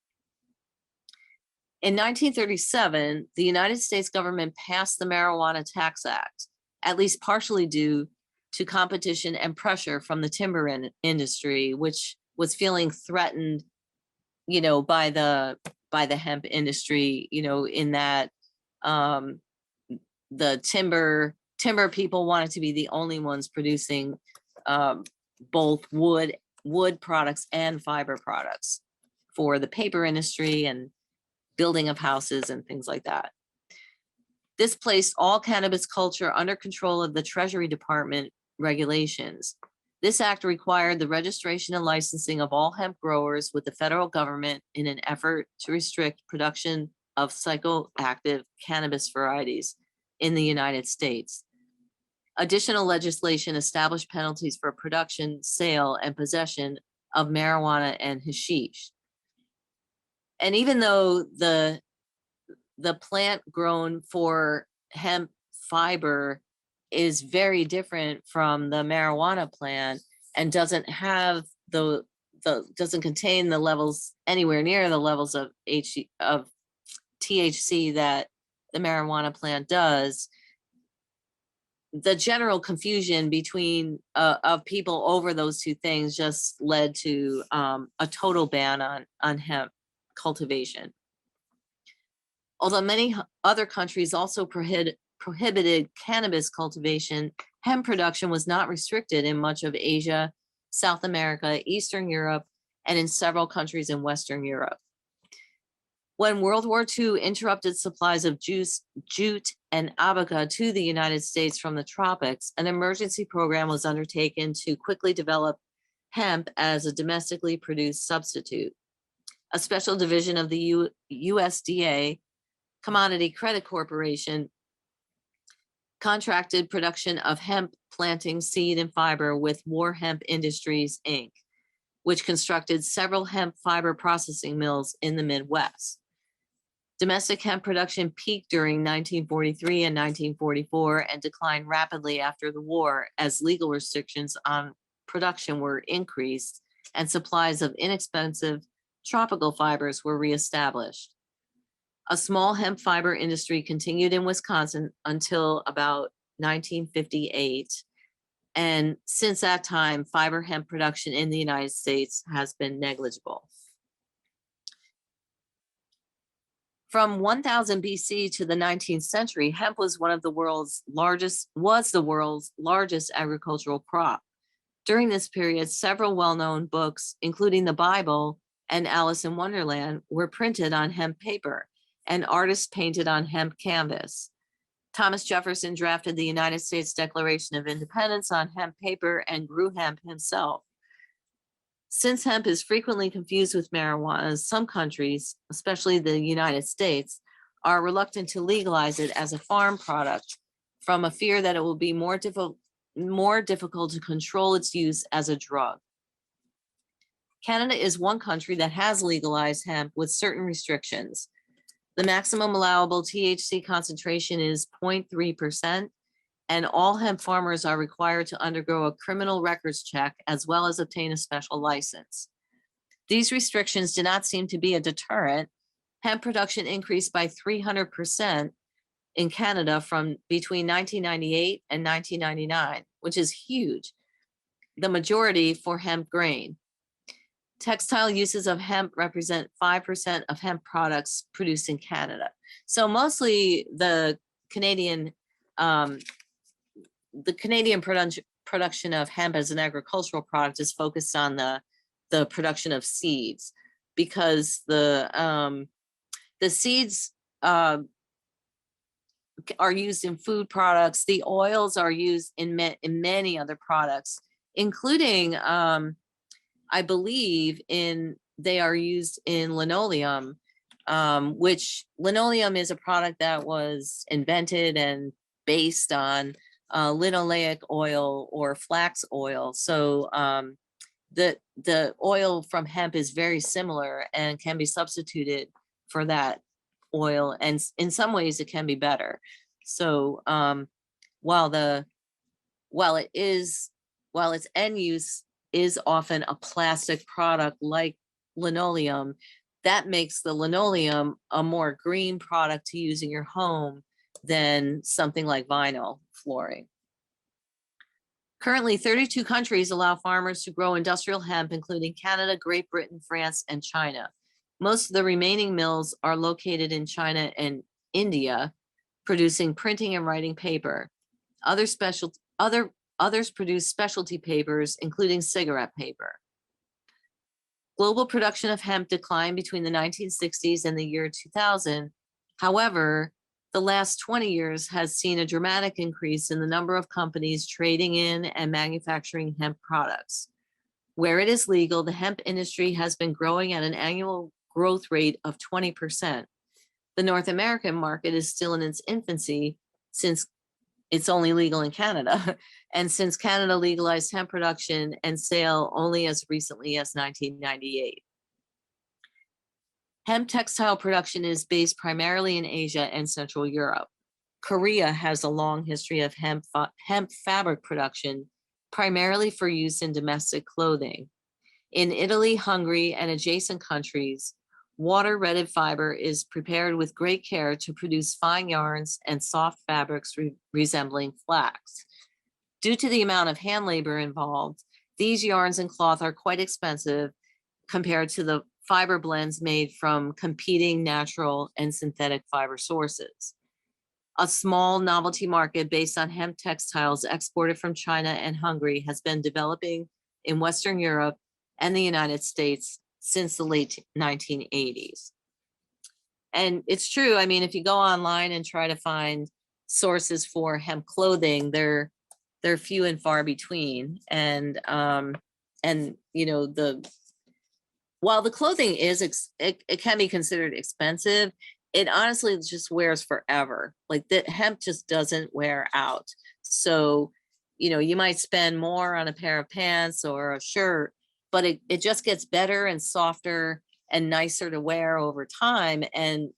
In 1937, the United States government passed the Marijuana Tax Act, at least partially due to competition and pressure from the timber industry, which was feeling threatened, by the hemp industry, in that the timber people wanted to be the only ones producing both wood products and fiber products for the paper industry and building of houses and things like that. This placed all cannabis culture under control of the Treasury Department regulations. This act required the registration and licensing of all hemp growers with the federal government in an effort to restrict production of psychoactive cannabis varieties in the United States. Additional legislation established penalties for production, sale, and possession of marijuana and hashish. And even though the plant grown for hemp fiber is very different from the marijuana plant and doesn't have doesn't contain the levels anywhere near the levels of THC that the marijuana plant does, the general confusion between of people over those two things just led to a total ban on hemp cultivation. Although many other countries also prohibited cannabis cultivation, hemp production was not restricted in much of Asia, South America, Eastern Europe, and in several countries in Western Europe. When World War II interrupted supplies of jute and abaca to the United States from the tropics, an emergency program was undertaken to quickly develop hemp as a domestically produced substitute. A special division of the USDA, Commodity Credit Corporation, contracted production of hemp planting seed and fiber with War Hemp Industries, Inc., which constructed several hemp fiber processing mills in the Midwest. Domestic hemp production peaked during 1943 and 1944 and declined rapidly after the war as legal restrictions on production were increased and supplies of inexpensive tropical fibers were reestablished. A small hemp fiber industry continued in Wisconsin until about 1958. And since that time, fiber hemp production in the United States has been negligible. From 1000 BC to the 19th century, hemp was the world's largest agricultural crop. During this period, several well-known books, including the Bible and Alice in Wonderland, were printed on hemp paper, and artists painted on hemp canvas. Thomas Jefferson drafted the United States Declaration of Independence on hemp paper and grew hemp himself. Since hemp is frequently confused with marijuana, some countries, especially the United States, are reluctant to legalize it as a farm product from a fear that it will be more difficult to control its use as a drug. Canada is one country that has legalized hemp with certain restrictions. The maximum allowable THC concentration is 0.3%, and all hemp farmers are required to undergo a criminal records check as well as obtain a special license. These restrictions do not seem to be a deterrent. Hemp production increased by 300% in Canada from between 1998 and 1999, which is huge. The majority for hemp grain. Textile uses of hemp represent 5% of hemp products produced in Canada. So mostly the Canadian production of hemp as an agricultural product is focused on the production of seeds, because the seeds are used in food products. The oils are used in many other products, including I believe they are used in linoleum, which linoleum is a product that was invented and based on linoleic oil or flax oil. So the oil from hemp is very similar and can be substituted for that oil, and in some ways it can be better. So while its end use is often a plastic product like linoleum, that makes the linoleum a more green product to use in your home than something like vinyl flooring. Currently, 32 countries allow farmers to grow industrial hemp, including Canada, Great Britain, France, and China. Most of the remaining mills are located in China and India, producing printing and writing paper. Others produce specialty papers, including cigarette paper. Global production of hemp declined between the 1960s and the year 2000. However, the last 20 years has seen a dramatic increase in the number of companies trading in and manufacturing hemp products. Where it is legal, the hemp industry has been growing at an annual growth rate of 20%. The North American market is still in its infancy, since it's only legal in Canada, and since Canada legalized hemp production and sale only as recently as 1998. Hemp textile production is based primarily in Asia and Central Europe. Korea has a long history of hemp fabric production, primarily for use in domestic clothing. In Italy, Hungary, and adjacent countries, water-retted fiber is prepared with great care to produce fine yarns and soft fabrics resembling flax. Due to the amount of hand labor involved, these yarns and cloth are quite expensive compared to the fiber blends made from competing natural and synthetic fiber sources. A small novelty market based on hemp textiles exported from China and Hungary has been developing in Western Europe and the United States since the late 1980s. And it's true, I mean, if you go online and try to find sources for hemp clothing, they're few and far between. And you know, while the clothing is, it can be considered expensive, it honestly just wears forever. Like the hemp just doesn't wear out. So, you know, you might spend more on a pair of pants or a shirt, but it just gets better and softer and nicer to wear over time. And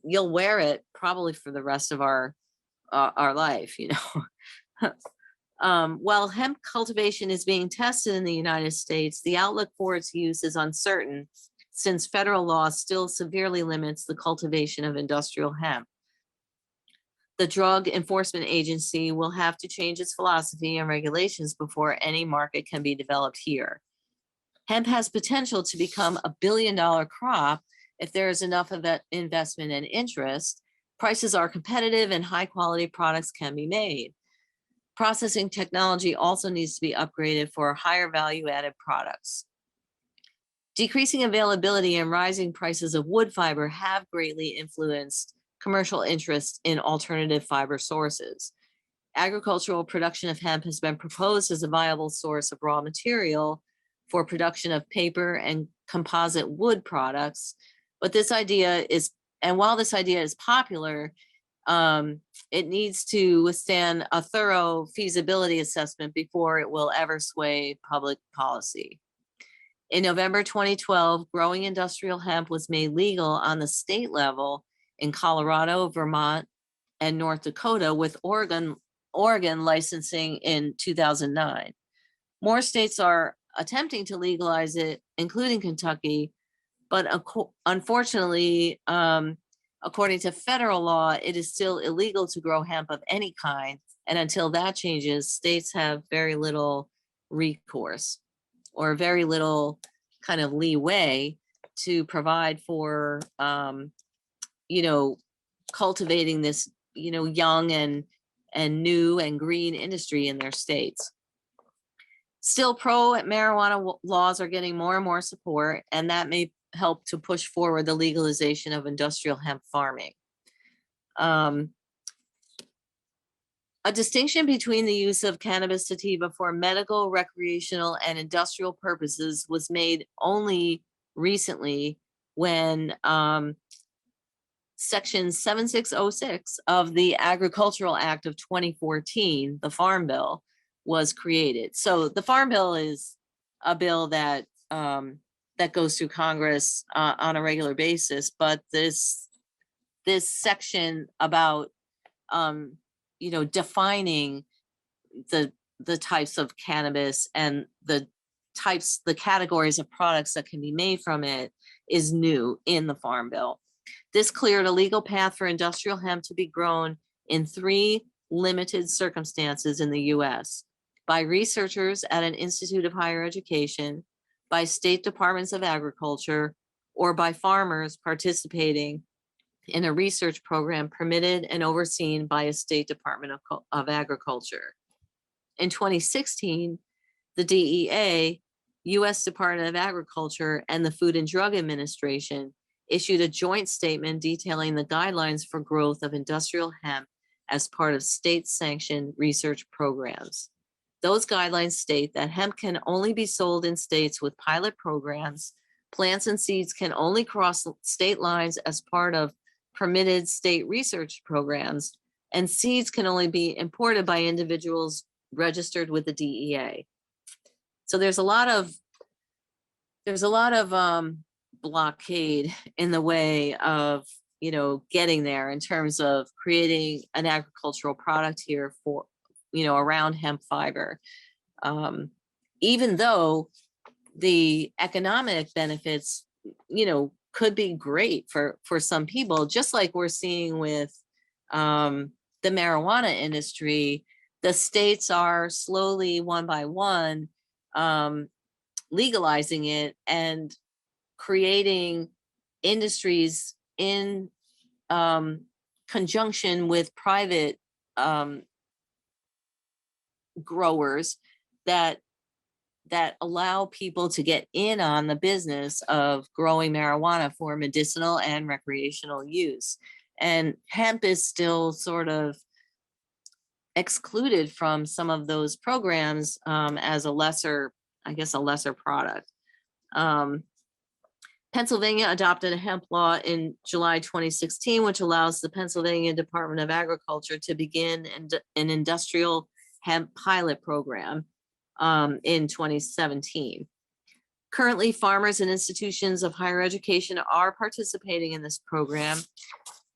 you'll wear it probably for the rest of our life, you know. While hemp cultivation is being tested in the United States, the outlook for its use is uncertain, since federal law still severely limits the cultivation of industrial hemp. The Drug Enforcement Agency will have to change its philosophy and regulations before any market can be developed here. Hemp has potential to become a billion-dollar crop if there is enough of that investment and interest. Prices are competitive and high-quality products can be made. Processing technology also needs to be upgraded for higher value-added products. Decreasing availability and rising prices of wood fiber have greatly influenced commercial interest in alternative fiber sources. Agricultural production of hemp has been proposed as a viable source of raw material for production of paper and composite wood products, but this idea is, and while this idea is popular, it needs to withstand a thorough feasibility assessment before it will ever sway public policy. In November 2012, growing industrial hemp was made legal on the state level in Colorado, Vermont, and North Dakota, with Oregon licensing in 2009. More states are attempting to legalize it, including Kentucky, but unfortunately, according to federal law, it is still illegal to grow hemp of any kind. And until that changes, states have very little recourse or very little kind of leeway to provide for, cultivating this, young and new and green industry in their states. Still, pro marijuana laws are getting more and more support, and that may help to push forward the legalization of industrial hemp farming. A distinction between the use of cannabis sativa for medical, recreational, and industrial purposes was made only recently when Section 7606 of the Agricultural Act of 2014, the Farm Bill, was created. So the Farm Bill is a bill that that goes through Congress on a regular basis, but this section about defining the types of cannabis and the categories of products that can be made from it is new in the Farm Bill. This cleared a legal path for industrial hemp to be grown in 3 limited circumstances in the US: by researchers at an institute of higher education, by state departments of agriculture, or by farmers participating in a research program permitted and overseen by a state department of agriculture. In 2016, the DEA, US Department of Agriculture, and the Food and Drug Administration issued a joint statement detailing the guidelines for growth of industrial hemp as part of state-sanctioned research programs. Those guidelines state that hemp can only be sold in states with pilot programs, plants and seeds can only cross state lines as part of permitted state research programs, and seeds can only be imported by individuals registered with the DEA. So there's a lot of blockade in the way of getting there in terms of creating an agricultural product here for around hemp fiber, even though the economic benefits could be great for some people, just like we're seeing with the marijuana industry. The states are slowly, one by one, legalizing it and creating industries in conjunction with private growers that allow people to get in on the business of growing marijuana for medicinal and recreational use. And hemp is still sort of excluded from some of those programs as a lesser product. Pennsylvania adopted a hemp law in July 2016, which allows the Pennsylvania Department of Agriculture to begin an industrial hemp pilot program in 2017. Currently, farmers and institutions of higher education are participating in this program,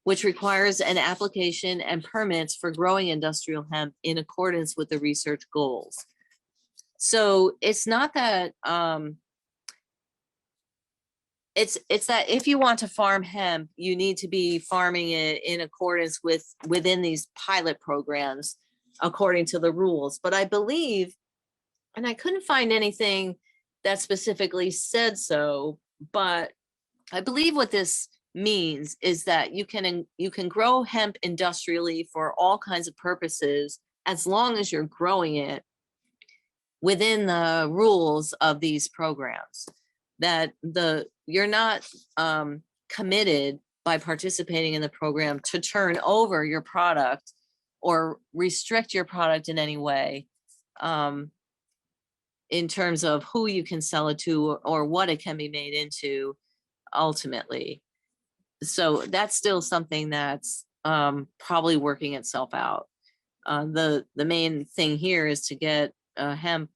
which requires an application and permits for growing industrial hemp in accordance with the research goals. So it's not that it's that if you want to farm hemp, you need to be farming it in accordance within these pilot programs according to the rules. But I believe, and I couldn't find anything that specifically said so, but I believe what this means is that you can grow hemp industrially for all kinds of purposes as long as you're growing it within the rules of these programs. That you're not committed by participating in the program to turn over your product or restrict your product in any way in terms of who you can sell it to or what it can be made into ultimately. So that's still something that's probably working itself out. The main thing here is to get hemp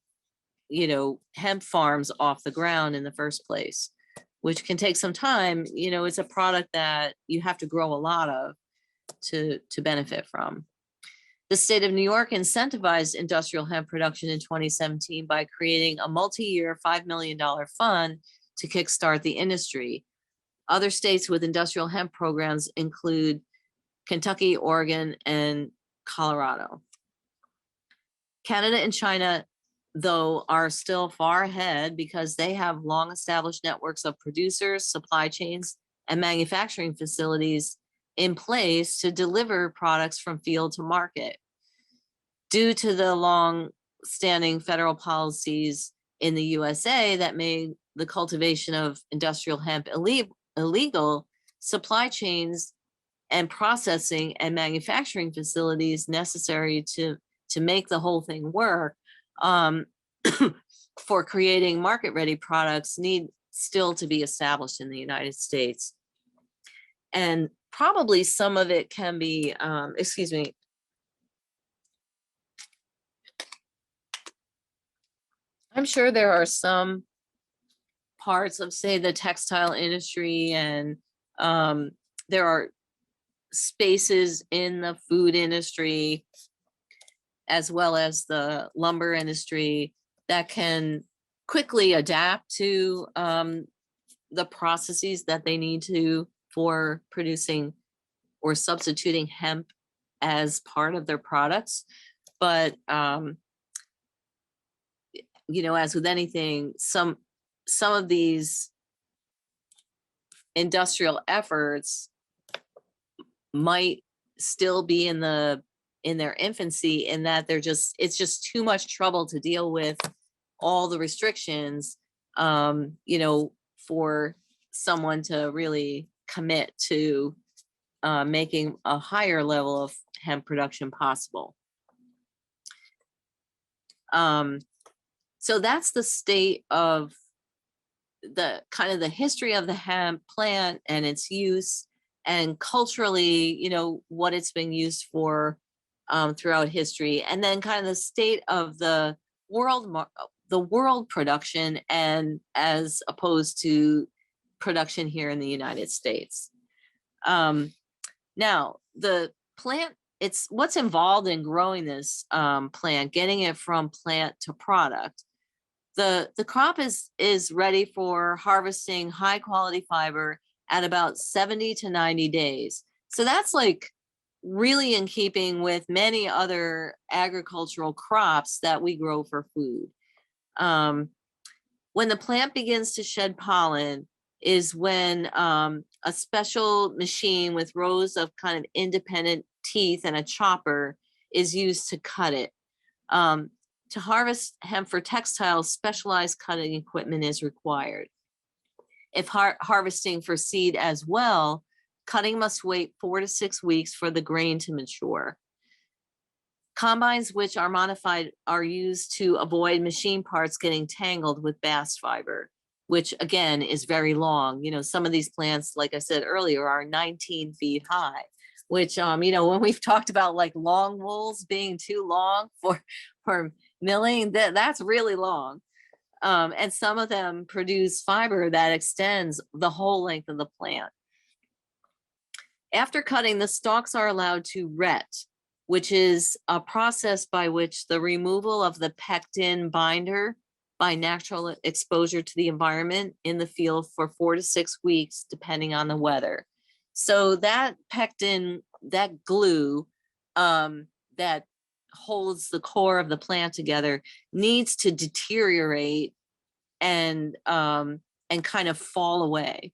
hemp farms off the ground in the first place, which can take some time. It's a product that you have to grow a lot of to benefit from. The state of New York incentivized industrial hemp production in 2017 by creating a multi-year $5 million fund to kickstart the industry. Other states with industrial hemp programs include Kentucky, Oregon, and Colorado. Canada and China, though, are still far ahead because they have long established networks of producers, supply chains, and manufacturing facilities in place to deliver products from field to market. Due to the long-standing federal policies in the USA that made the cultivation of industrial hemp illegal, supply chains and processing and manufacturing facilities necessary to make the whole thing work for creating market-ready products need still to be established in the United States. And probably some of it can be, excuse me. I'm sure there are some parts of, say, the textile industry, and there are spaces in the food industry as well as the lumber industry that can quickly adapt to the processes that they need to for producing or substituting hemp as part of their products. But as with anything, some of these industrial efforts might still be in their infancy, in that it's just too much trouble to deal with all the restrictions, for someone to really commit to making a higher level of hemp production possible. So that's the state of the kind of the history of the hemp plant and its use, and culturally, what it's been used for throughout history, and then kind of the state of the world production, and as opposed to production here in the United States. Now, the plant, it's what's involved in growing this plant, getting it from plant to product. The crop is ready for harvesting high quality fiber at about 70 to 90 days. So that's like really in keeping with many other agricultural crops that we grow for food. When the plant begins to shed pollen is when a special machine with rows of kind of independent teeth and a chopper is used to cut it. To harvest hemp for textiles, specialized cutting equipment is required. If harvesting for seed as well, cutting must wait 4 to 6 weeks for the grain to mature. Combines which are modified are used to avoid machine parts getting tangled with bast fiber, which again is very long. Some of these plants, like I said earlier, are 19 feet high, which, when we've talked about like long wools being too long for milling, that's really long. And some of them produce fiber that extends the whole length of the plant. After cutting, the stalks are allowed to ret, which is a process by which the removal of the pectin binder by natural exposure to the environment in the field for 4 to 6 weeks, depending on the weather. So that pectin, that glue that holds the core of the plant together, needs to deteriorate and kind of fall away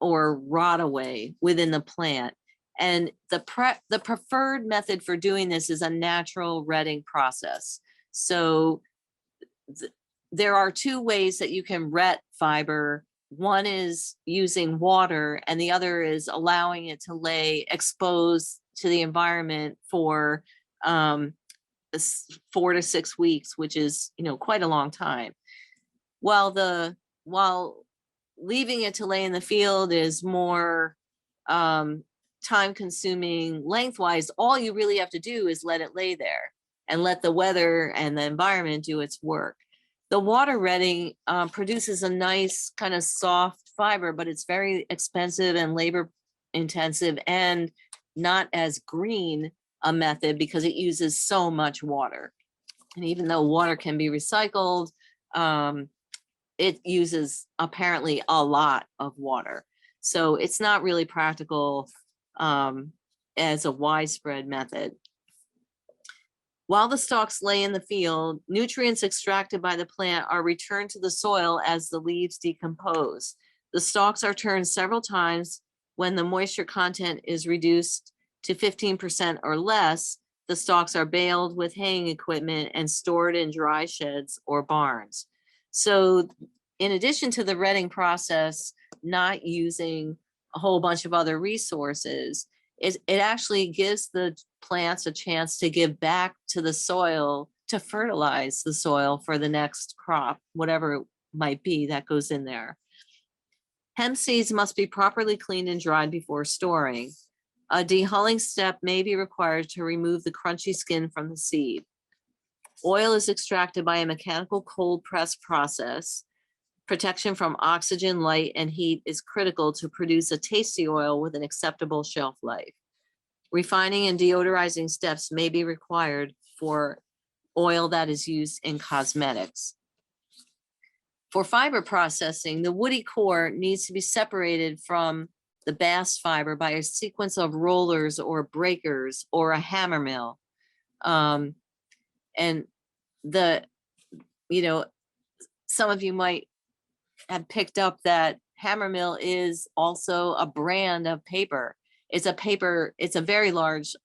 or rot away within the plant. And the preferred method for doing this is a natural retting process. So there are 2 ways that you can ret fiber. One is using water, and the other is allowing it to lay exposed to the environment for 4 to 6 weeks, which is, quite a long time. While leaving it to lay in the field is more time consuming lengthwise, all you really have to do is let it lay there. and let the weather and the environment do its work. The water retting produces a nice kind of soft fiber, but it's very expensive and labor intensive and not as green a method because it uses so much water. And even though water can be recycled, it uses apparently a lot of water. So it's not really practical as a widespread method. While the stalks lay in the field, nutrients extracted by the plant are returned to the soil as the leaves decompose. The stalks are turned several times. When the moisture content is reduced to 15% or less, the stalks are baled with haying equipment and stored in dry sheds or barns. So in addition to the retting process, not using a whole bunch of other resources, it actually gives the plants a chance to give back to the soil, to fertilize the soil for the next crop, whatever it might be that goes in there. Hemp seeds must be properly cleaned and dried before storing. A dehulling step may be required to remove the crunchy skin from the seed. Oil is extracted by a mechanical cold press process. Protection from oxygen, light, and heat is critical to produce a tasty oil with an acceptable shelf life. Refining and deodorizing steps may be required for oil that is used in cosmetics. For fiber processing, the woody core needs to be separated from the bast fiber by a sequence of rollers or breakers or a hammer mill. And some of you might have picked up that hammer mill is also a brand of paper. It's a very large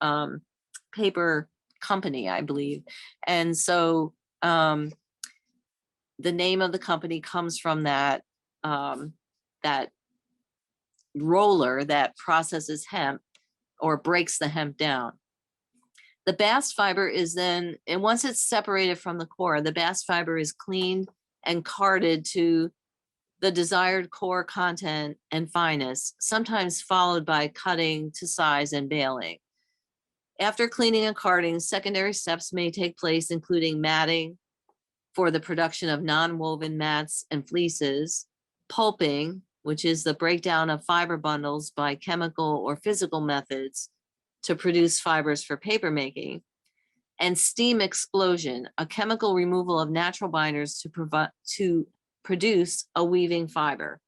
paper company, I believe. And so the name of the company comes from that roller that processes hemp or breaks the hemp down. The bast fiber is then, and once it's separated from the core, the bast fiber is cleaned and carded to the desired core content and fineness, sometimes followed by cutting to size and baling. After cleaning and carding, secondary steps may take place, including matting for the production of non-woven mats and fleeces, pulping, which is the breakdown of fiber bundles by chemical or physical methods to produce fibers for paper making, and steam explosion, a chemical removal of natural binders to produce a weaving fiber.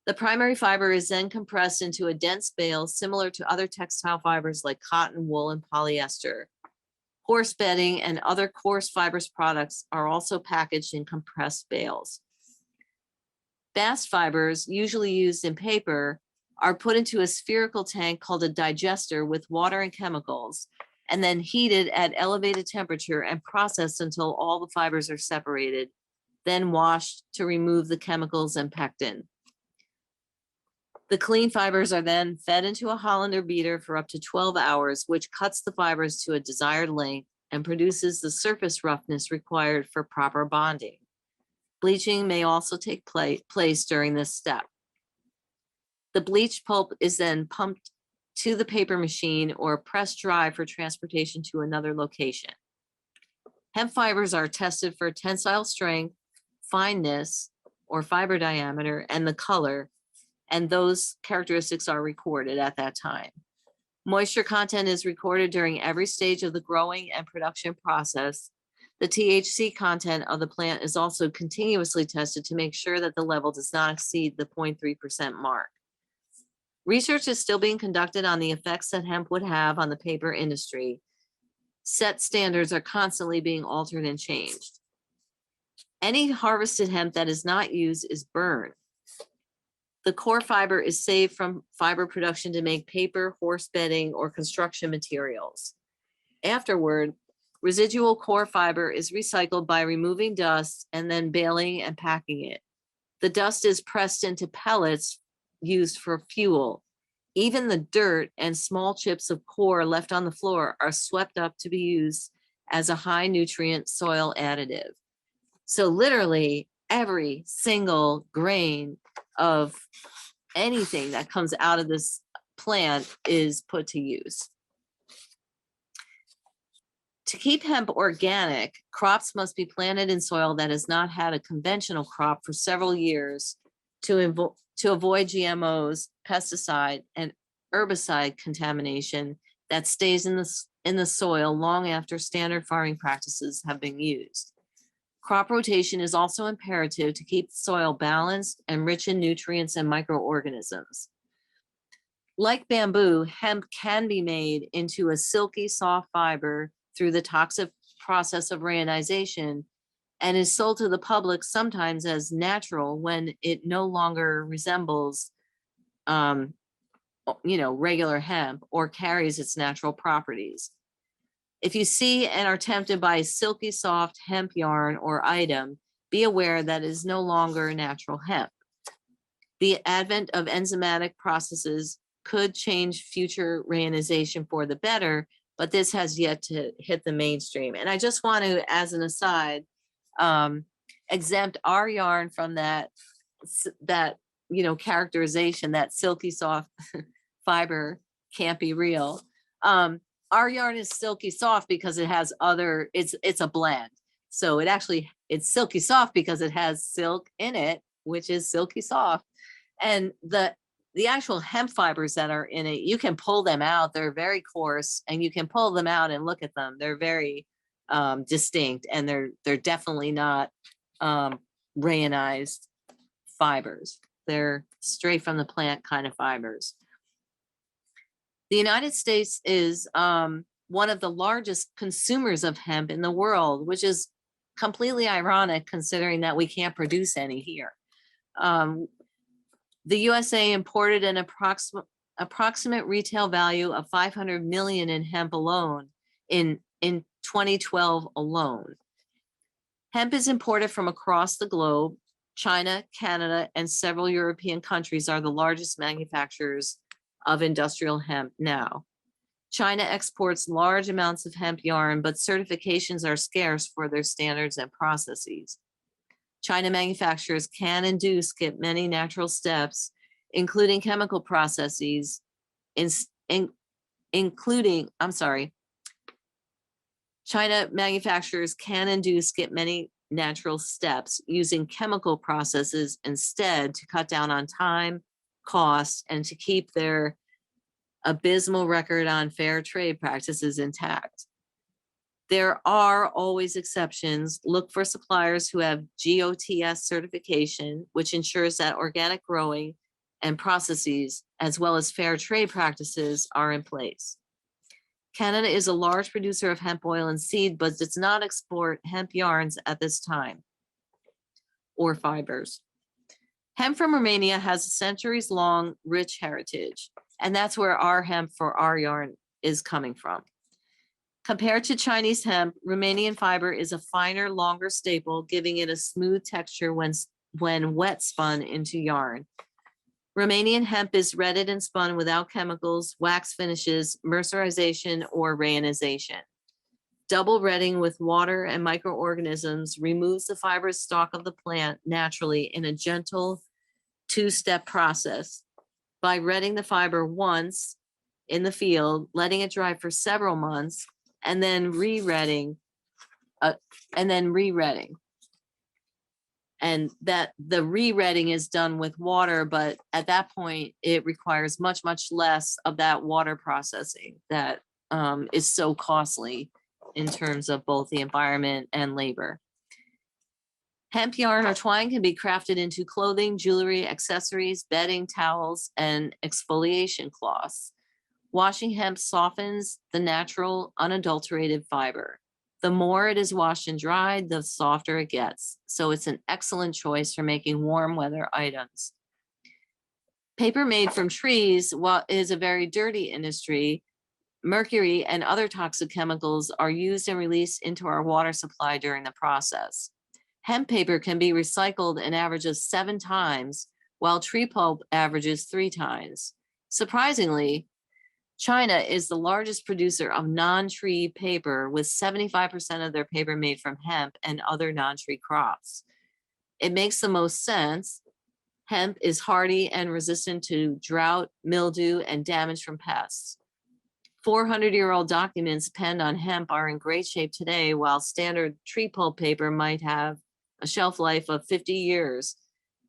The primary fiber is then compressed into a dense bale similar to other textile fibers like cotton, wool, and polyester. Horse bedding and other coarse fibrous products are also packaged in compressed bales. Bast fibers, usually used in paper, are put into a spherical tank called a digester with water and chemicals, and then heated at elevated temperature and processed until all the fibers are separated, then washed to remove the chemicals and pectin. The clean fibers are then fed into a Hollander beater for up to 12 hours, which cuts the fibers to a desired length and produces the surface roughness required for proper bonding. Bleaching may also take place during this step. The bleached pulp is then pumped to the paper machine or pressed dry for transportation to another location. Hemp fibers are tested for tensile strength, fineness, or fiber diameter, and the color, and those characteristics are recorded at that time. Moisture content is recorded during every stage of the growing and production process. The THC content of the plant is also continuously tested to make sure that the level does not exceed the 0.3% mark. Research is still being conducted on the effects that hemp would have on the paper industry. Set standards are constantly being altered and changed. Any harvested hemp that is not used is burned. The core fiber is saved from fiber production to make paper, horse bedding, or construction materials. Afterward, residual core fiber is recycled by removing dust and then baling and packing it. The dust is pressed into pellets used for fuel. Even the dirt and small chips of core left on the floor are swept up to be used as a high nutrient soil additive. So literally every single grain of anything that comes out of this plant is put to use. To keep hemp organic, crops must be planted in soil that has not had a conventional crop for several years to avoid GMOs, pesticide, and herbicide contamination that stays in the soil long after standard farming practices have been used. Crop rotation is also imperative to keep the soil balanced and rich in nutrients and microorganisms. Like bamboo, hemp can be made into a silky soft fiber through the toxic process of rayonization and is sold to the public sometimes as natural when it no longer resembles regular hemp or carries its natural properties. If you see and are tempted by a silky soft hemp yarn or item, be aware that it is no longer natural hemp. The advent of enzymatic processes could change future rayonization for the better, but this has yet to hit the mainstream. And I just want to, as an aside, exempt our yarn from that characterization that silky soft fiber can't be real. Our yarn is silky soft because it has it's a blend. So it's silky soft because it has silk in it, which is silky soft. And the actual hemp fibers that are in it, you can pull them out. They're very coarse and you can pull them out and look at them. They're very distinct, and they're definitely not rayonized fibers. They're straight from the plant kind of fibers. The United States is one of the largest consumers of hemp in the world, which is completely ironic considering that we can't produce any here. The USA imported an approximate retail value of 500 million in hemp alone in 2012 alone. Hemp is imported from across the globe. China, Canada, and several European countries are the largest manufacturers of industrial hemp now. China exports large amounts of hemp yarn, but certifications are scarce for their standards and processes. China manufacturers can and do skip many natural steps, including chemical processes, China manufacturers can and do skip many natural steps using chemical processes instead to cut down on time, cost, and to keep their abysmal record on fair trade practices intact. There are always exceptions. Look for suppliers who have GOTS certification, which ensures that organic growing and processes, as well as fair trade practices, are in place. Canada is a large producer of hemp oil and seed, but does not export hemp yarns at this time or fibers. Hemp from Romania has a centuries-long rich heritage, and that's where our hemp for our yarn is coming from. Compared to Chinese hemp, Romanian fiber is a finer, longer staple, giving it a smooth texture when wet spun into yarn. Romanian hemp is retted and spun without chemicals, wax finishes, mercerization, or rayonization. Double retting with water and microorganisms removes the fibrous stalk of the plant naturally in a gentle two-step process. By retting the fiber once in the field, letting it dry for several months, and then re-retting, and that the re-retting is done with water, but at that point it requires much, much less of that water processing that is so costly in terms of both the environment and labor. Hemp yarn or twine can be crafted into clothing, jewelry, accessories, bedding, towels, and exfoliation cloths. Washing hemp softens the natural, unadulterated fiber. The more it is washed and dried, the softer it gets. So it's an excellent choice for making warm weather items. Paper made from trees, while it is a very dirty industry, mercury and other toxic chemicals are used and released into our water supply during the process. Hemp paper can be recycled an average of 7 times, while tree pulp averages 3 times. Surprisingly, China is the largest producer of non-tree paper, with 75% of their paper made from hemp and other non-tree crops. It makes the most sense. Hemp is hardy and resistant to drought, mildew, and damage from pests. 400-year-old documents penned on hemp are in great shape today, while standard tree pulp paper might have a shelf life of 50 years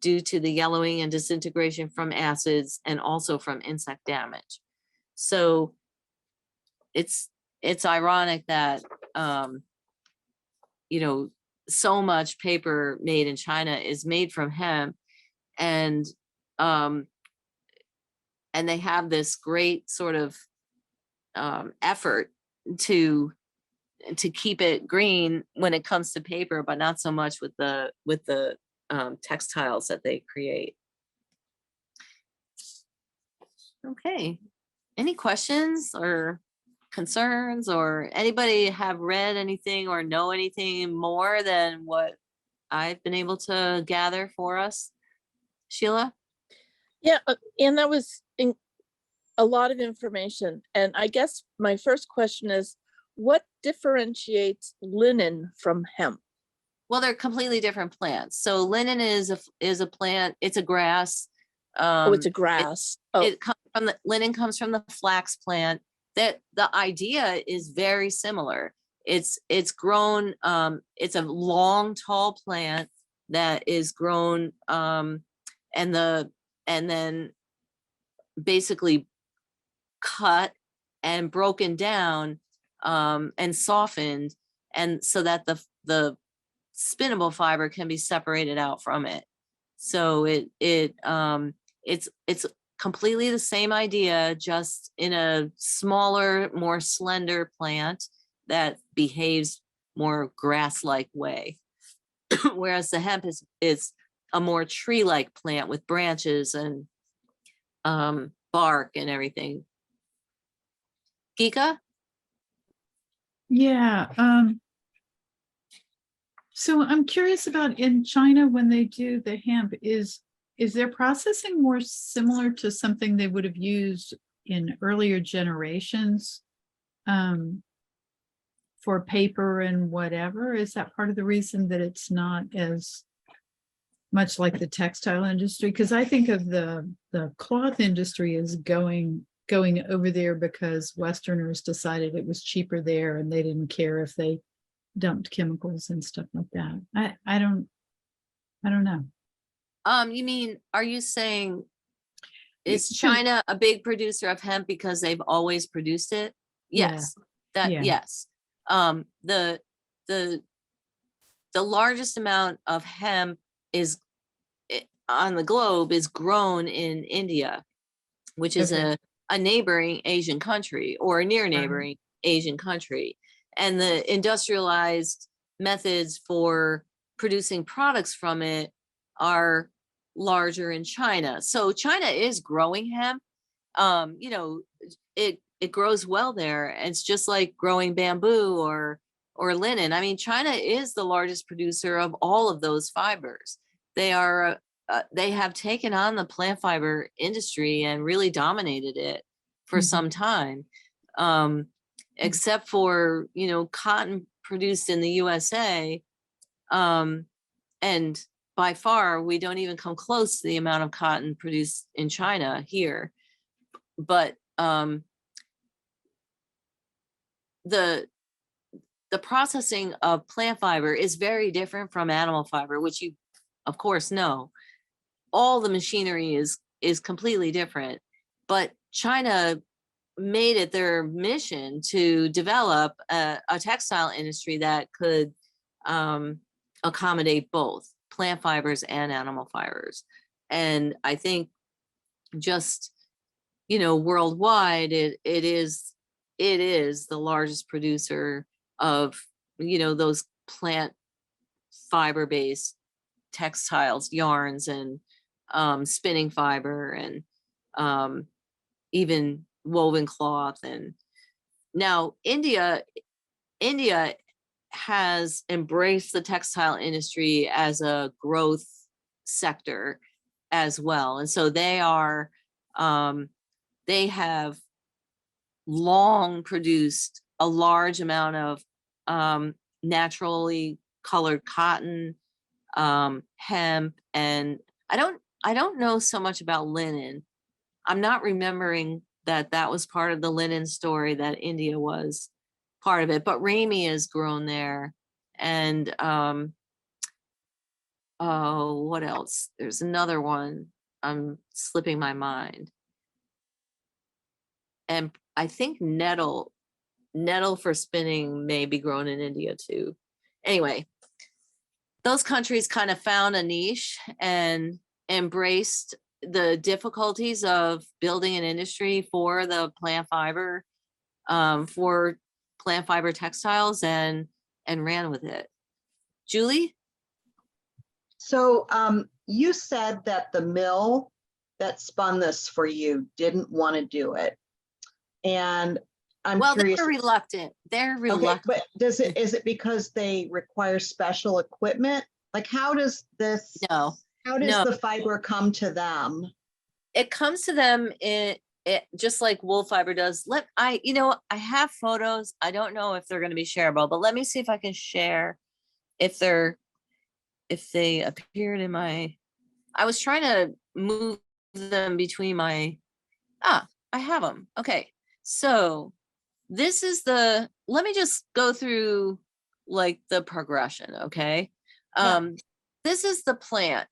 due to the yellowing and disintegration from acids and also from insect damage. So it's ironic that, you know, so much paper made in China is made from hemp, and they have this great sort of effort to keep it green when it comes to paper, but not so much with the textiles that they create. Okay, any questions or concerns, or anybody have read anything or know anything more than what I've been able to gather for us? Sheila? Yeah, and that was a lot of information. And I guess my first question is, what differentiates linen from hemp? Well, they're completely different plants. So linen is a plant, it's a grass. Oh, it's a grass. Oh, It comes from linen comes from the flax plant. That the idea is very similar. It's grown, it's a long, tall plant that is grown, and then basically cut and broken down, and softened, and so that the spinnable fiber can be separated out from it. So it's completely the same idea, just in a smaller, more slender plant that behaves more grass-like way. Whereas the hemp is a more tree-like plant with branches and bark and everything. Gika? Yeah. So I'm curious about in China, when they do the hemp, is their processing more similar to something they would have used in earlier generations, for paper and whatever? Is that part of the reason that it's not as much like the textile industry? Because I think of the cloth industry as going over there because Westerners decided it was cheaper there, and they didn't care if they dumped chemicals and stuff like that. I don't know. You mean, are you saying, is Because- China a big producer of hemp because they've always produced it? Yeah, Yes, yeah. yes. The largest amount of hemp on the globe is grown in India, which is Okay. a neighboring Asian country, or a near neighboring Asian country. And the industrialized methods for producing products from it are larger in China. So China is growing hemp. You know, it grows well there. It's just like growing bamboo or linen. I mean, China is the largest producer of all of those fibers. They have taken on the plant fiber industry and really dominated it for Mhm. some time. Except for, you know, cotton produced in the USA. And by far, we don't even come close to the amount of cotton produced in China here. But the processing of plant fiber is very different from animal fiber, which you, of course, know. All the machinery is completely different. But China made it their mission to develop a textile industry that could accommodate both plant fibers and animal fibers. And I think just, you know, worldwide, it is the largest producer of, you know, those plant fiber based textiles, yarns, and spinning fiber, and even woven cloth. And now India has embraced the textile industry as a growth sector as well. And so they have long produced a large amount of naturally colored cotton, hemp, and I don't know so much about linen. I'm not remembering that was part of the linen story, that India was part of it, but Rami is grown there. And oh, what else? There's another one. I'm slipping my mind. And I think nettle for spinning may be grown in India too. Anyway, those countries kind of found a niche and embraced the difficulties of building an industry for the plant fiber, for plant fiber textiles, and ran with it. Julie? So you said that the mill that spun this for you didn't want to do it. And I'm Well, curious. they're reluctant. They're Okay, reluctant. but is it because they require special equipment? Like how does this, No, how does no. the fiber come to them? It comes to them in it just like wool fiber does. I have photos. I don't know if they're going to be shareable, but let me see if I can share if they appeared in my. I was trying to move them between my. I have them. Okay, so this is let me just go through like the progression. Okay, Yeah. this is the plant.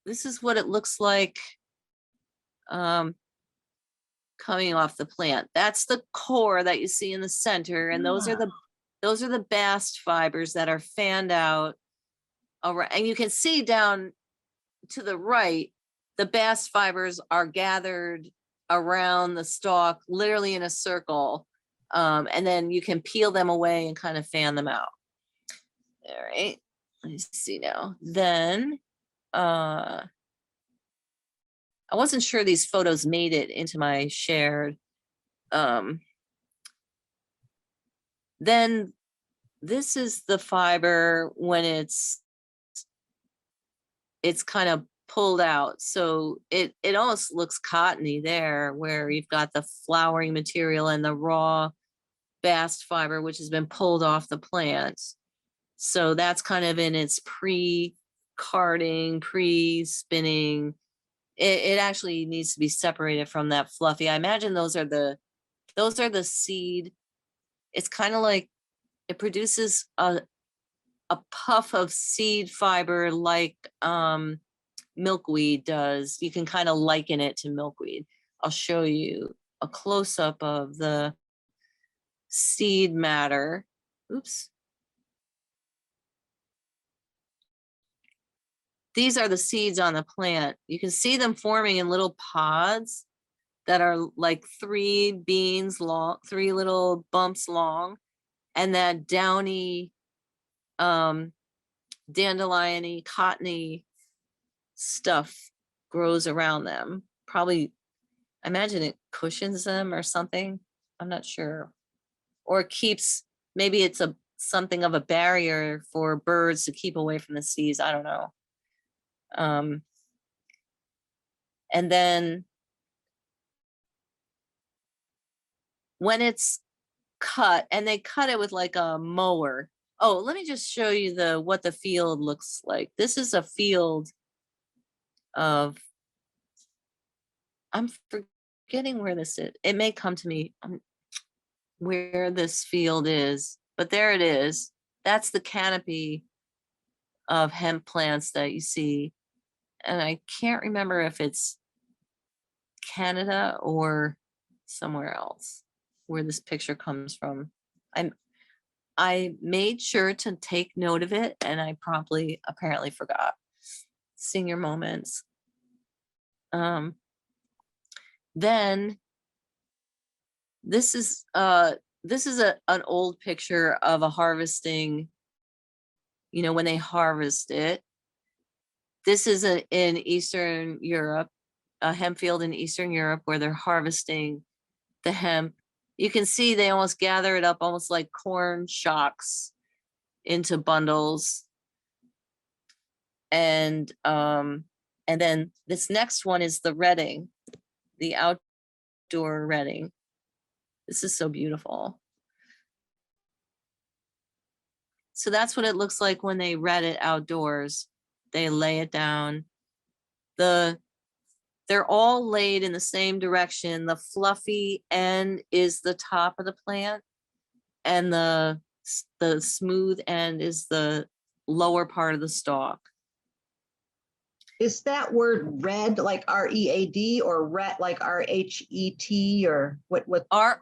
This is what it looks like. Coming off the plant. That's the core that you see in the center, and those are the bast fibers that are fanned out around. And you can see down to the right, the bast fibers are gathered around the stalk, literally in a circle, and then you can peel them away and kind of fan them out. All right, let me see now. Then I wasn't sure these photos made it into my shared. Then this is the fiber when it's kind of pulled out. So it almost looks cottony there, where you've got the flowering material and the raw bast fiber, which has been pulled off the plant. So that's kind of in its pre-carding, pre-spinning. It actually needs to be separated from that fluffy. I imagine those are the seed. It's kind of like it produces a puff of seed fiber like milkweed does. You can kind of liken it to milkweed. I'll show you a close-up of the seed matter. Oops. These are the seeds on the plant. You can see them forming in little pods that are like 3 beans long, 3 little bumps long, and that downy, dandelion-y, cottony stuff grows around them. Probably, I imagine it cushions them or something. I'm not sure. Or keeps, maybe it's something of a barrier for birds to keep away from the seeds. I don't know. And then when it's cut, and they cut it with like a mower. Oh, let me just show you what the field looks like. This is a field of, I'm forgetting where this is. It may come to me where this field is, but there it is. That's the canopy of hemp plants that you see. And I can't remember if it's Canada or somewhere else where this picture comes from. I made sure to take note of it, and I apparently forgot. Senior moments. Then this is an old picture of a harvesting, when they harvest it. This is in Eastern Europe, a hemp field in Eastern Europe where they're harvesting the hemp. You can see they almost gather it up almost like corn shocks into bundles. And then this next one is the retting, the outdoor retting. This is so beautiful. So that's what it looks like when they ret it outdoors. They lay it down. The they're all laid in the same direction. The fluffy end is the top of the plant, and the smooth end is the lower part of the stalk. Is that word red like READ or ret like RHET or what? Retting,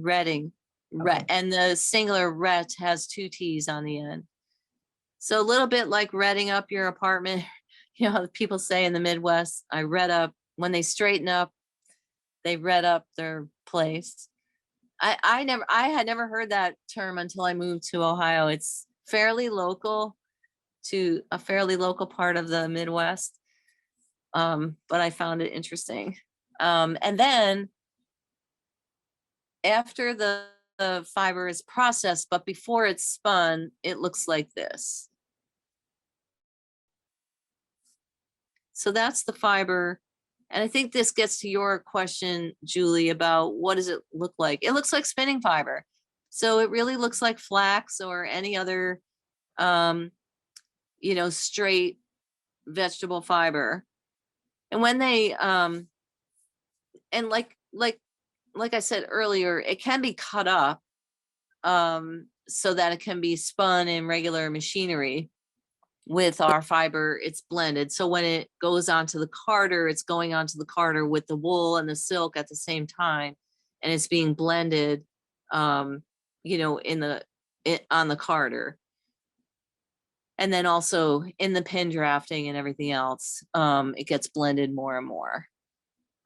retting, Okay. and the singular ret has 2 T's on the end. So a little bit like retting up your apartment. You know, people say in the Midwest, I ret up. When they straighten up, they ret up their place. I had never heard that term until I moved to Ohio. It's fairly local to a fairly local part of the Midwest. But I found it interesting. And then after the fiber is processed, but before it's spun, it looks like this. So that's the fiber. And I think this gets to your question, Julie, about what does it look like? It looks like spinning fiber. So it really looks like flax or any other, you know, straight vegetable fiber. And when they, and like I said earlier, it can be cut up so that it can be spun in regular machinery. With our fiber, it's blended. So when it goes onto the carder, it's going onto the carder with the wool and the silk at the same time. And it's being blended, you know, on the carder. And then also in the pin drafting and everything else, it gets blended more and more.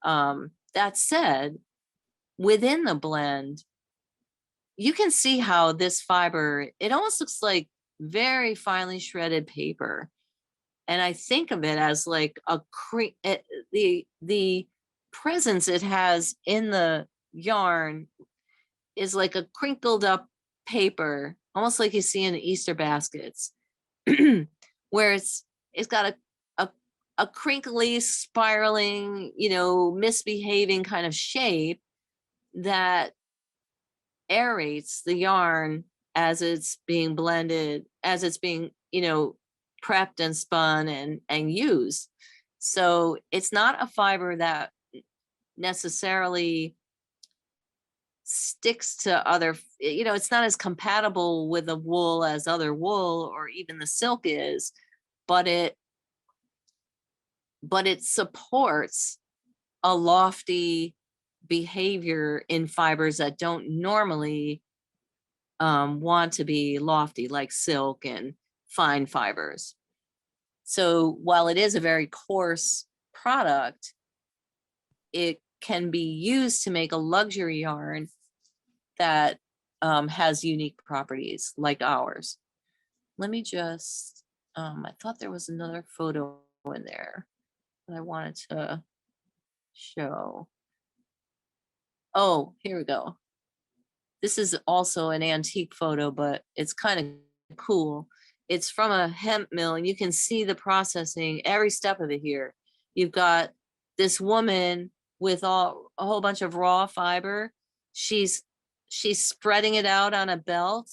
That said, within the blend, you can see how this fiber, it almost looks like very finely shredded paper. And I think of it as like the presence it has in the yarn is like a crinkled up paper, almost like you see in the Easter baskets, where it's got a crinkly, spiraling, you know, misbehaving kind of shape that aerates the yarn as it's being blended, as it's being, you know, prepped and spun and used. So it's not a fiber that necessarily sticks to other, you know, it's not as compatible with the wool as other wool or even the silk is, but it supports a lofty behavior in fibers that don't normally want to be lofty, like silk and fine fibers. So while it is a very coarse product, it can be used to make a luxury yarn that has unique properties like ours. Let me just, I thought there was another photo in there that I wanted to show. Oh, here we go. This is also an antique photo, but it's kind of cool. It's from a hemp mill, and you can see the processing, every step of it here. You've got this woman with a whole bunch of raw fiber. She's spreading it out on a belt.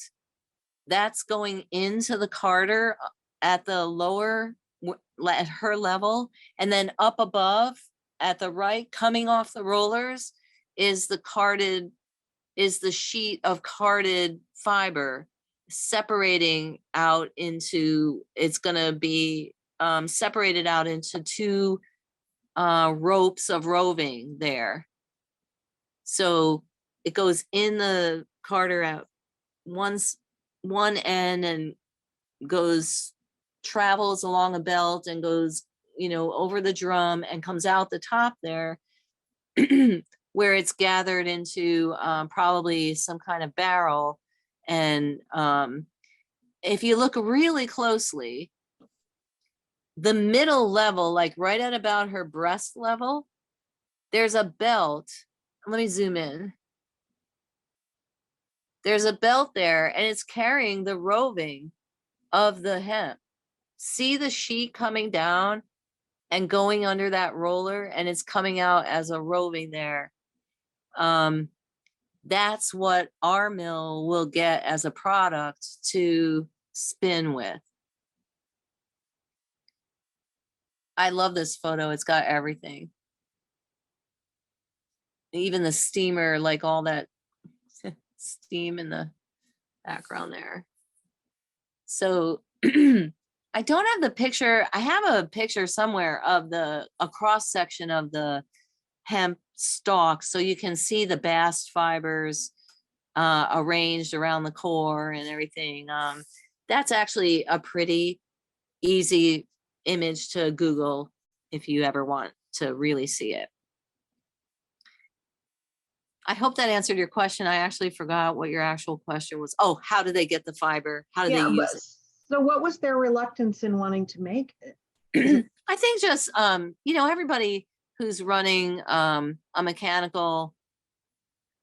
That's going into the carder at the lower, at her level, and then up above at the right, coming off the rollers, is the sheet of carded fiber separating out into, it's going to be separated out into 2 ropes of roving there. So it goes in the carder at one end and travels along a belt and goes, you know, over the drum and comes out the top there. Where it's gathered into probably some kind of barrel. And if you look really closely, the middle level, like right at about her breast level, there's a belt. Let me zoom in. There's a belt there, and it's carrying the roving of the hemp. See the sheet coming down and going under that roller, and it's coming out as a roving there. That's what our mill will get as a product to spin with. I love this photo. It's got everything. Even the steamer, like all that steam in the background there. So I don't have the picture. I have a picture somewhere of a cross section of the hemp stalk, so you can see the bast fibers arranged around the core and everything. That's actually a pretty easy image to Google if you ever want to really see it. I hope that answered your question. I actually forgot what your actual question was. Oh, how do they get the fiber? How do they Yeah, use it? so what was their reluctance in wanting to make it? I think just, everybody who's running a mechanical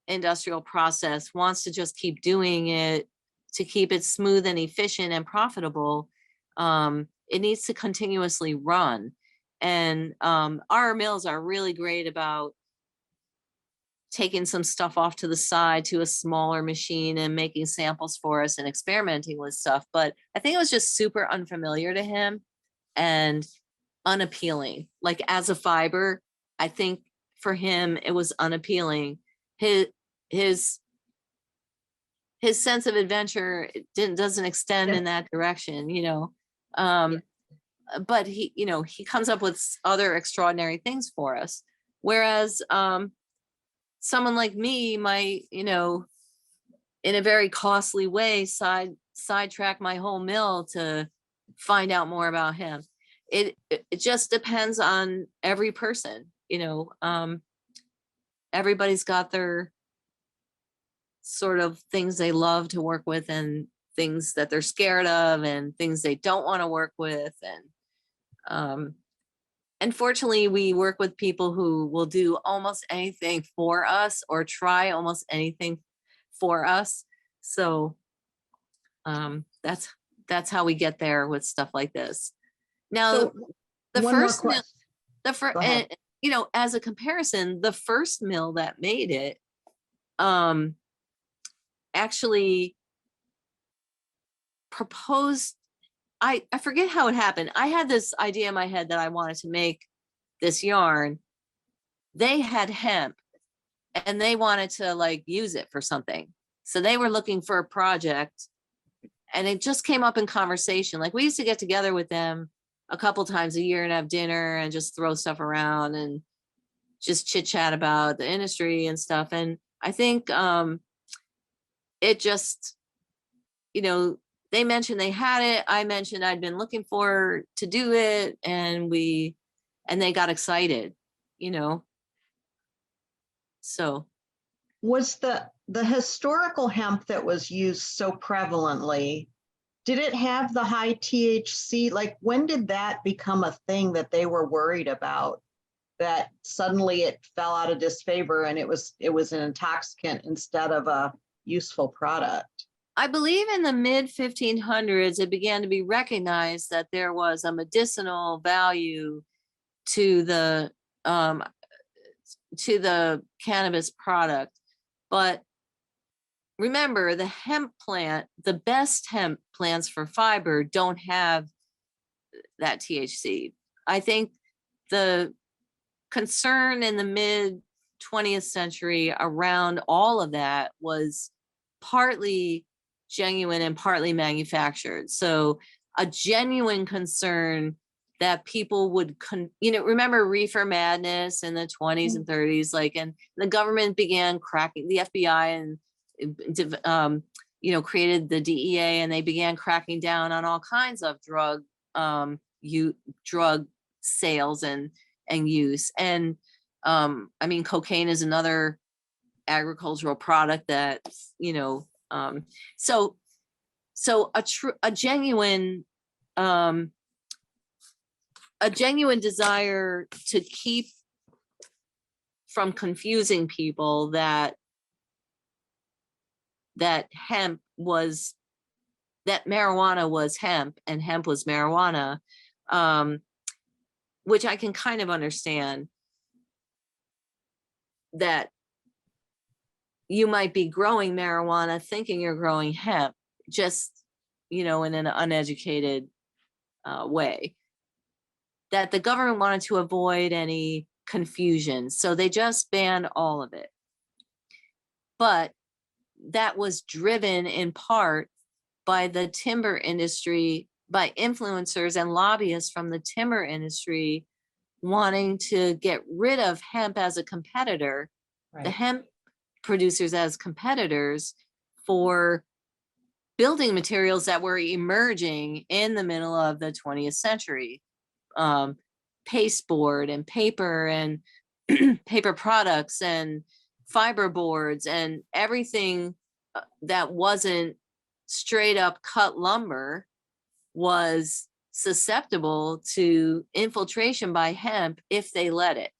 industrial process wants to just keep doing it to keep it smooth and efficient and profitable. It needs to continuously run. And our mills are really great about taking some stuff off to the side to a smaller machine and making samples for us and experimenting with stuff. But I think it was just super unfamiliar to him and unappealing. Like as a fiber, I think for him, it was unappealing. His sense of adventure doesn't extend in that direction, but he comes up with other extraordinary things for us. Whereas someone like me might, in a very costly way, sidetrack my whole mill to find out more about him. It just depends on every person, everybody's got their sort of things they love to work with and things that they're scared of and things they don't want to work with. And unfortunately, we work with people who will do almost anything for us or try almost anything for us. So that's how we get there with stuff like this. Now, So the one more first mill, question. Go ahead. as a comparison, the first mill that made it, actually proposed, I forget how it happened. I had this idea in my head that I wanted to make this yarn. They had hemp and they wanted to use it for something. So they were looking for a project and it just came up in conversation. Like we used to get together with them a couple times a year and have dinner and just throw stuff around and just chit chat about the industry and stuff. And I think it just, they mentioned they had it. I mentioned I'd been looking to do it, and they got excited, So. Was the historical hemp that was used so prevalently, did it have the high THC? Like when did that become a thing that they were worried about? That suddenly it fell out of disfavor and it was an intoxicant instead of a useful product? I believe in the mid 1500s, it began to be recognized that there was a medicinal value to the cannabis product. But remember, the hemp plant, the best hemp plants for fiber don't have that THC. I think the concern in the mid 20th century around all of that was partly genuine and partly manufactured. So a genuine concern that people would, remember reefer madness in the 20s and 30s, and the government began cracking, the FBI and, created the DEA, and they began cracking down on all kinds of drug sales and use. And cocaine is another agricultural product that, so a genuine desire to keep from confusing people that marijuana was hemp and hemp was marijuana, which I can kind of understand, that you might be growing marijuana thinking you're growing hemp, just, in an uneducated way. that the government wanted to avoid any confusion. So they just banned all of it. But that was driven in part by the timber industry, by influencers and lobbyists from the timber industry wanting to get rid of hemp as a competitor, the Right. hemp producers as competitors for building materials that were emerging in the middle of the 20th century. Pasteboard and paper and paper products and fiber boards and everything that wasn't straight up cut lumber was susceptible to infiltration by hemp if they let it.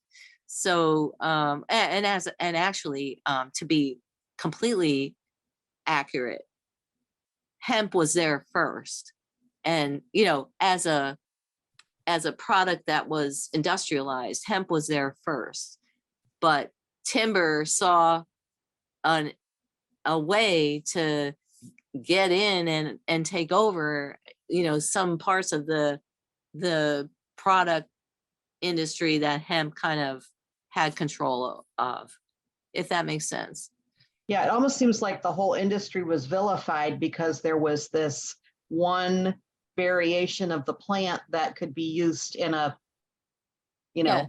So, and actually, to be completely accurate, hemp was there first. And, you know, as a product that was industrialized, hemp was there first. But timber saw a way to get in and take over, you know, some parts of the product industry that hemp kind of had control of, if that makes sense. Yeah, it almost seems like the whole industry was vilified because there was this one variation of the plant that could be used in a, you know, Yeah.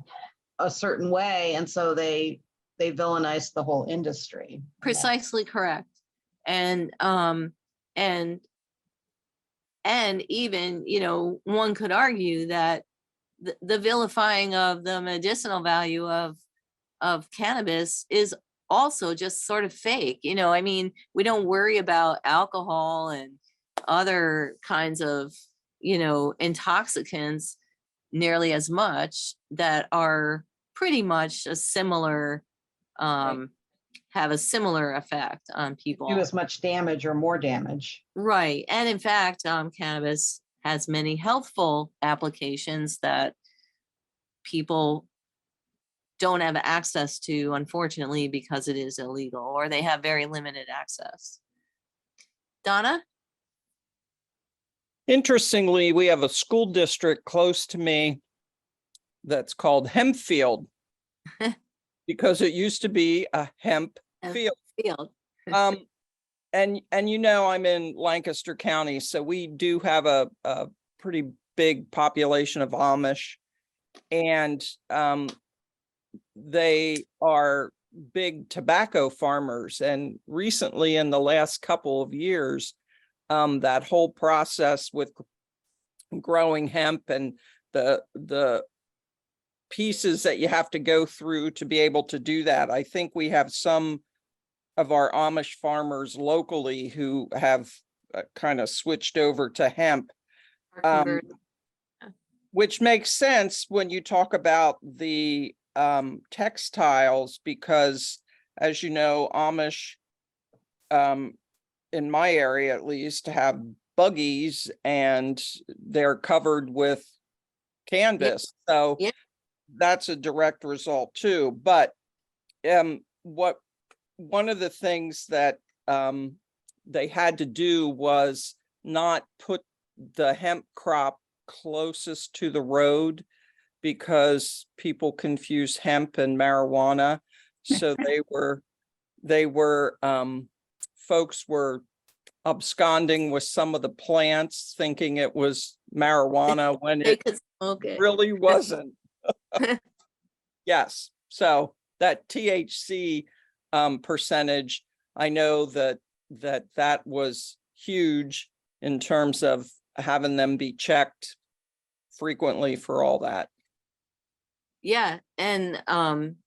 a certain way. And so they villainized the whole industry. Precisely correct. And even, you know, one could argue that the vilifying of the medicinal value of cannabis is also just sort of fake. You know, I mean, we don't worry about alcohol and other kinds of, you know, intoxicants nearly as much that are pretty much a similar, have a similar effect on people. Do as much damage or more damage. Right. And in fact, cannabis has many healthful applications that people don't have access to, unfortunately, because it is illegal, or they have very limited access. Donna? Interestingly, we have a school district close to me that's called Hempfield because it used to be a hemp field. And you know, I'm in Lancaster County, so we do have a pretty big population of Amish, and they are big tobacco farmers. And recently, in the last couple of years, that whole process with growing hemp and the pieces that you have to go through to be able to do that. I think we have some of our Amish farmers locally who have kind of switched over to hemp, which makes sense when you talk about the textiles, because as you know, Amish, in my area at least, have buggies and they're covered with canvas. So Yep. That's a direct result too. But one of the things that they had to do was not put the hemp crop closest to the road because people confuse hemp and marijuana. So folks were absconding with some of the plants thinking it was marijuana when They it could smoke it. really wasn't. Yes. So that THC percentage, I know that was huge in terms of having them be checked frequently for all that. Yeah. And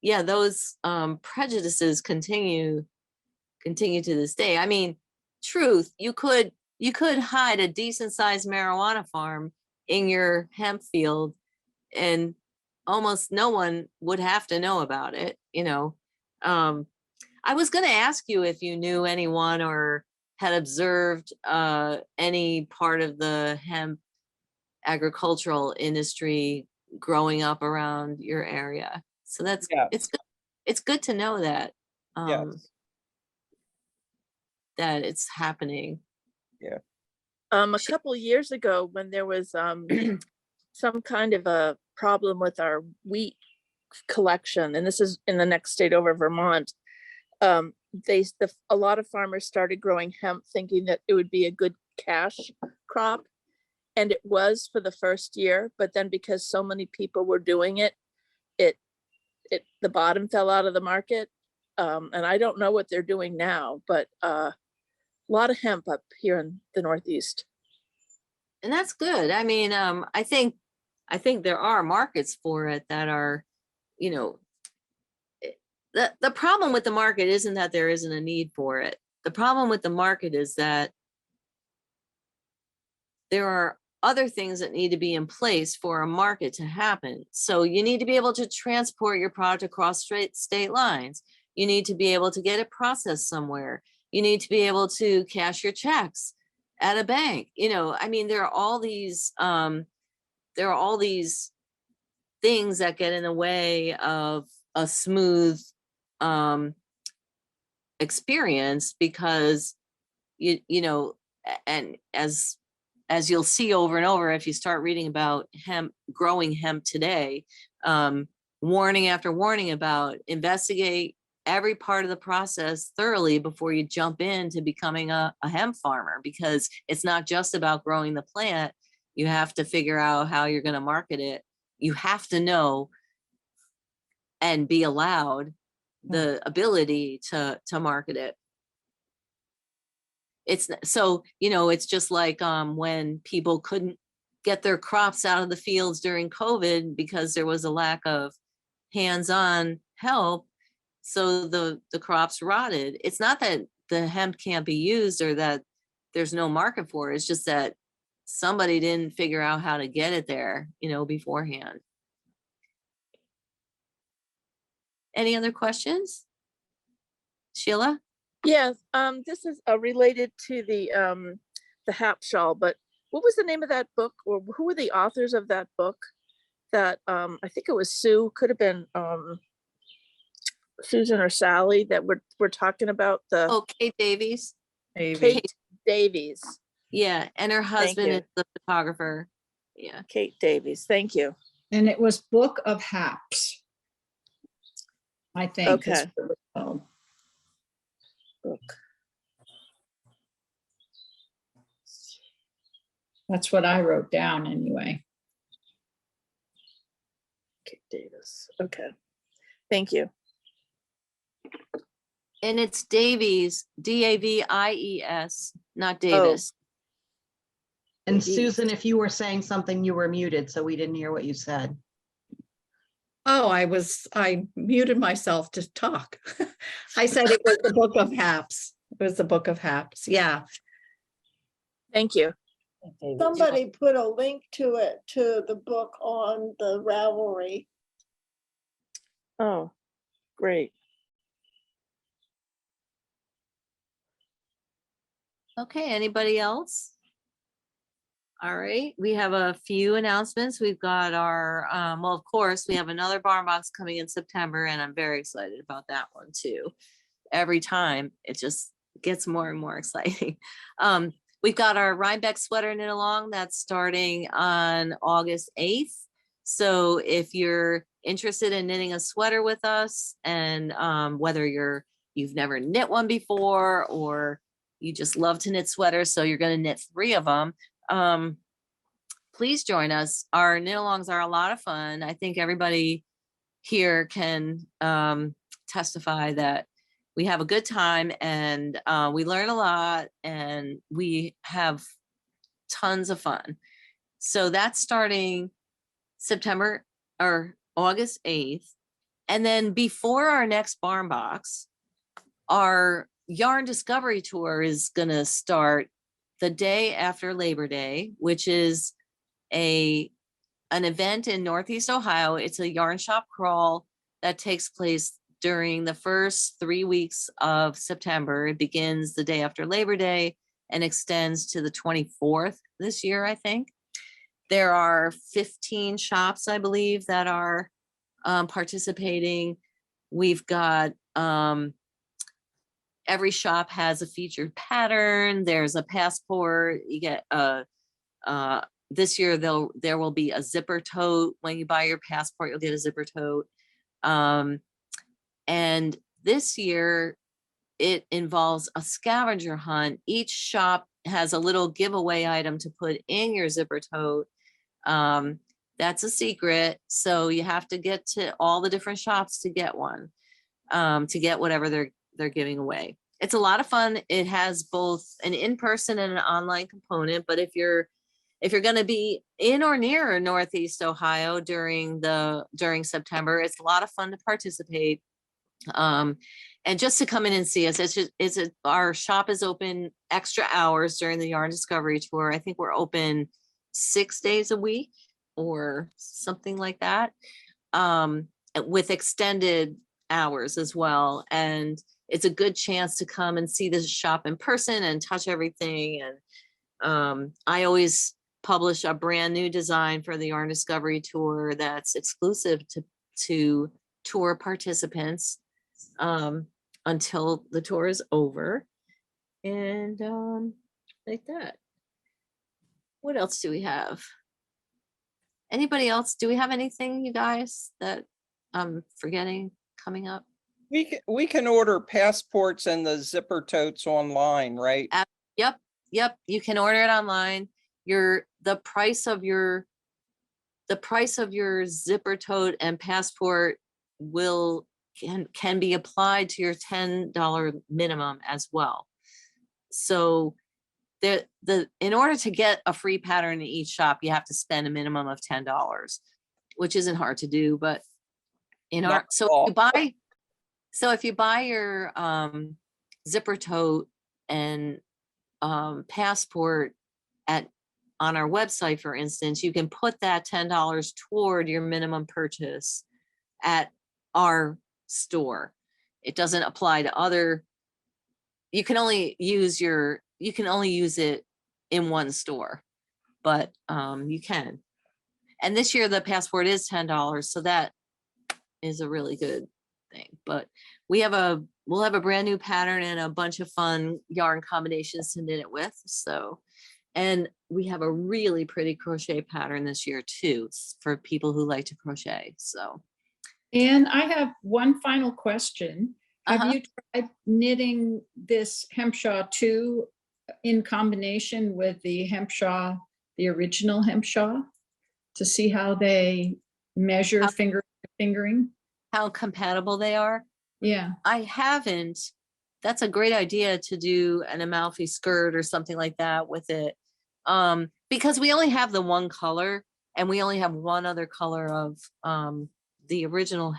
yeah, those prejudices continue to this day. I mean, truth, you could hide a decent sized marijuana farm in your hemp field and almost no one would have to know about it, you know. I was going to ask you if you knew anyone or had observed any part of the hemp agricultural industry growing up around your area. So that's, it's good to know that, that it's happening. Yeah. A couple years ago when there was some kind of a problem with our wheat collection, and this is in the next state over, Vermont. A lot of farmers started growing hemp thinking that it would be a good cash crop. And it was for the first year, but then because so many people were doing it, the bottom fell out of the market. And I don't know what they're doing now, but a lot of hemp up here in the Northeast. And that's good. I mean, I think there are markets for it that are, you know, the problem with the market isn't that there isn't a need for it. The problem with the market is that there are other things that need to be in place for a market to happen. So you need to be able to transport your product across state lines. You need to be able to get it processed somewhere. You need to be able to cash your checks at a bank. You know, I mean, there are all these things that get in the way of a smooth experience, because you know, and as you'll see over and over, if you start reading about hemp, growing hemp today, warning after warning about investigate every part of the process thoroughly before you jump into becoming a hemp farmer, because it's not just about growing the plant. You have to figure out how you're going to market it. You have to know and be allowed the ability to market it. It's so, you know, it's just like when people couldn't get their crops out of the fields during COVID because there was a lack of hands-on help. So the crops rotted. It's not that the hemp can't be used or that there's no market for it. It's just that somebody didn't figure out how to get it there, you know, beforehand. Any other questions? Sheila? Yeah, this is related to the Hempshaugh, but what was the name of that book, or who were the authors of that book? That I think it was Sue, could have been Susan or Sally, that we're talking about the Oh, Kate Davies. Kate Davies. Yeah, and her husband you. is the photographer. Yeah. Kate Davies, thank you. And it was Book of Haps, I think. is Okay. what it was called. Book. That's what I wrote down anyway. Kate Davis. Okay. Thank you. And it's Davies, Davies, not Davis. And Davies. Susan, if you were saying something, you were muted, so we didn't hear what you said. Oh, I muted myself to talk. I said it was the Book of Haps. It was the Book of Haps. Yeah. Thank you. Somebody put a link to it, to the book on the Ravelry. Oh, great. Okay, anybody else? All right, we have a few announcements. We've got our, well, of course, we have another barn box coming in September, and I'm very excited about that one too. Every time it just gets more and more exciting. We've got our Rhinebeck sweater knit along that's starting on August 8th. So if you're interested in knitting a sweater with us, and whether you've never knit one before, or you just love to knit sweaters, so you're going to knit 3 of them, please join us. Our knit alongs are a lot of fun. I think everybody here can testify that we have a good time, and we learn a lot, and we have tons of fun. So that's starting September or August 8th. And then before our next barn box, our yarn discovery tour is going to start the day after Labor Day, which is an event in Northeast Ohio. It's a yarn shop crawl that takes place during the first 3 weeks of September. It begins the day after Labor Day and extends to the 24th this year, I think. There are 15 shops, I believe, that are participating. We've got every shop has a featured pattern. There's a passport. You get a this year there will be a zipper tote. When you buy your passport, you'll get a zipper tote. And this year it involves a scavenger hunt. Each shop has a little giveaway item to put in your zipper tote. That's a secret. So you have to get to all the different shops to get one, to get whatever they're giving away. It's a lot of fun. It has both an in-person and an online component, but if you're going to be in or near Northeast Ohio during September, it's a lot of fun to participate. And just to come in and see us, our shop is open extra hours during the Yarn Discovery Tour. I think we're open 6 days a week or something like that, with extended hours as well. And it's a good chance to come and see the shop in person and touch everything. And I always publish a brand new design for the Yarn Discovery Tour that's exclusive to tour participants until the tour is over. And like that. What else do we have? Anybody else? Do we have anything, you guys, that I'm forgetting coming up? We can order passports and the zipper totes online, right? Yep. You can order it online. The price of your zipper tote and passport can be applied to your $10 minimum as well. So in order to get a free pattern in each shop, you have to spend a minimum of $10, which isn't hard to do. But if you buy your zipper tote and passport on our website, for instance, you can put that $10 toward your minimum purchase at our store. It doesn't apply to other. You can only use it in one store, but you can. And this year the passport is $10, so that is a really good thing. But we'll have a brand new pattern and a bunch of fun yarn combinations to knit it with. So, and we have a really pretty crochet pattern this year too, for people who like to crochet. So, And I have one final question. Have you tried knitting this Hempshaugh 2 in combination with the Hempshaugh, the original Hempshaugh, to see how they measure fingering? How compatible they are? Yeah. I haven't. That's a great idea to do an Amalfi skirt or something like that with it. Because we only have the one color and we only have one other color of the original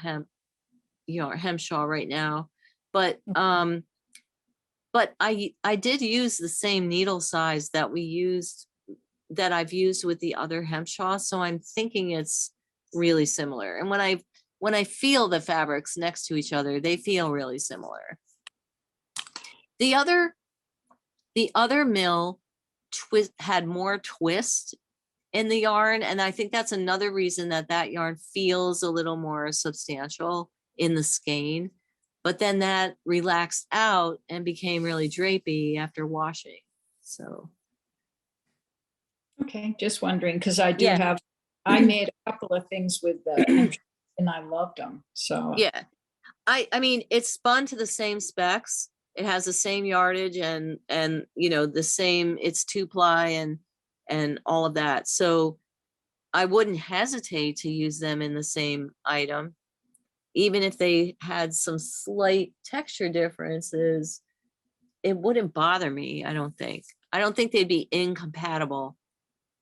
Hempshaugh right now. But I did use the same needle size that I've used with the other Hempshaw. So I'm thinking it's really similar. And when I feel the fabrics next to each other, they feel really similar. The other mill had more twist in the yarn. And I think that's another reason that yarn feels a little more substantial in the skein. But then that relaxed out and became really drapey after washing. So. Okay, just wondering, because I Yeah. I made a couple of things with the Hempshaw and I loved them. So Yeah, I mean, it's spun to the same specs. It has the same yardage and the same, it's 2-ply and all of that. So I wouldn't hesitate to use them in the same item, even if they had some slight texture differences. It wouldn't bother me. I don't think they'd be incompatible.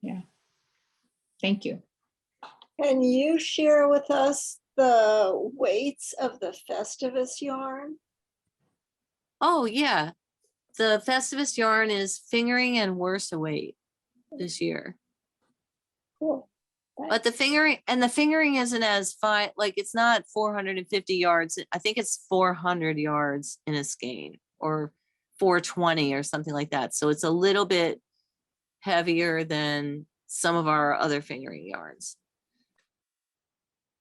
yeah. Thank you. Can you share with us the weights of the Festivus yarn? Oh yeah, the Festivus yarn is fingering and worse weight this year. Cool. But the fingering isn't as fine. Like, it's not 450 yards. I think it's 400 yards in a skein, or 420 or something like that. So it's a little bit heavier than some of our other fingering yarns.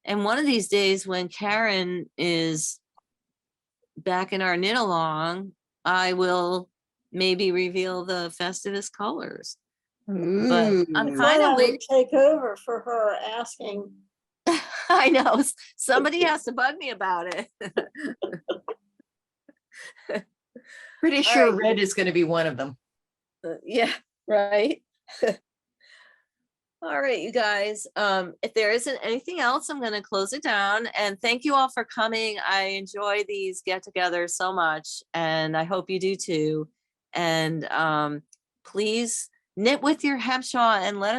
And one of these days when Karen is back in our knit along, I will maybe reveal the Festivus colors. But I'm Ooh. kind of Thought I waiting. would take over for her asking. I know, somebody has to bug me about it. Pretty All sure right. red is going to be one of them. Yeah, right. All right, you guys, if there isn't anything else, I'm gonna close it down, and thank you all for coming. I enjoy these get-togethers so much, and I hope you do too. And please knit with your Hempshaw and let us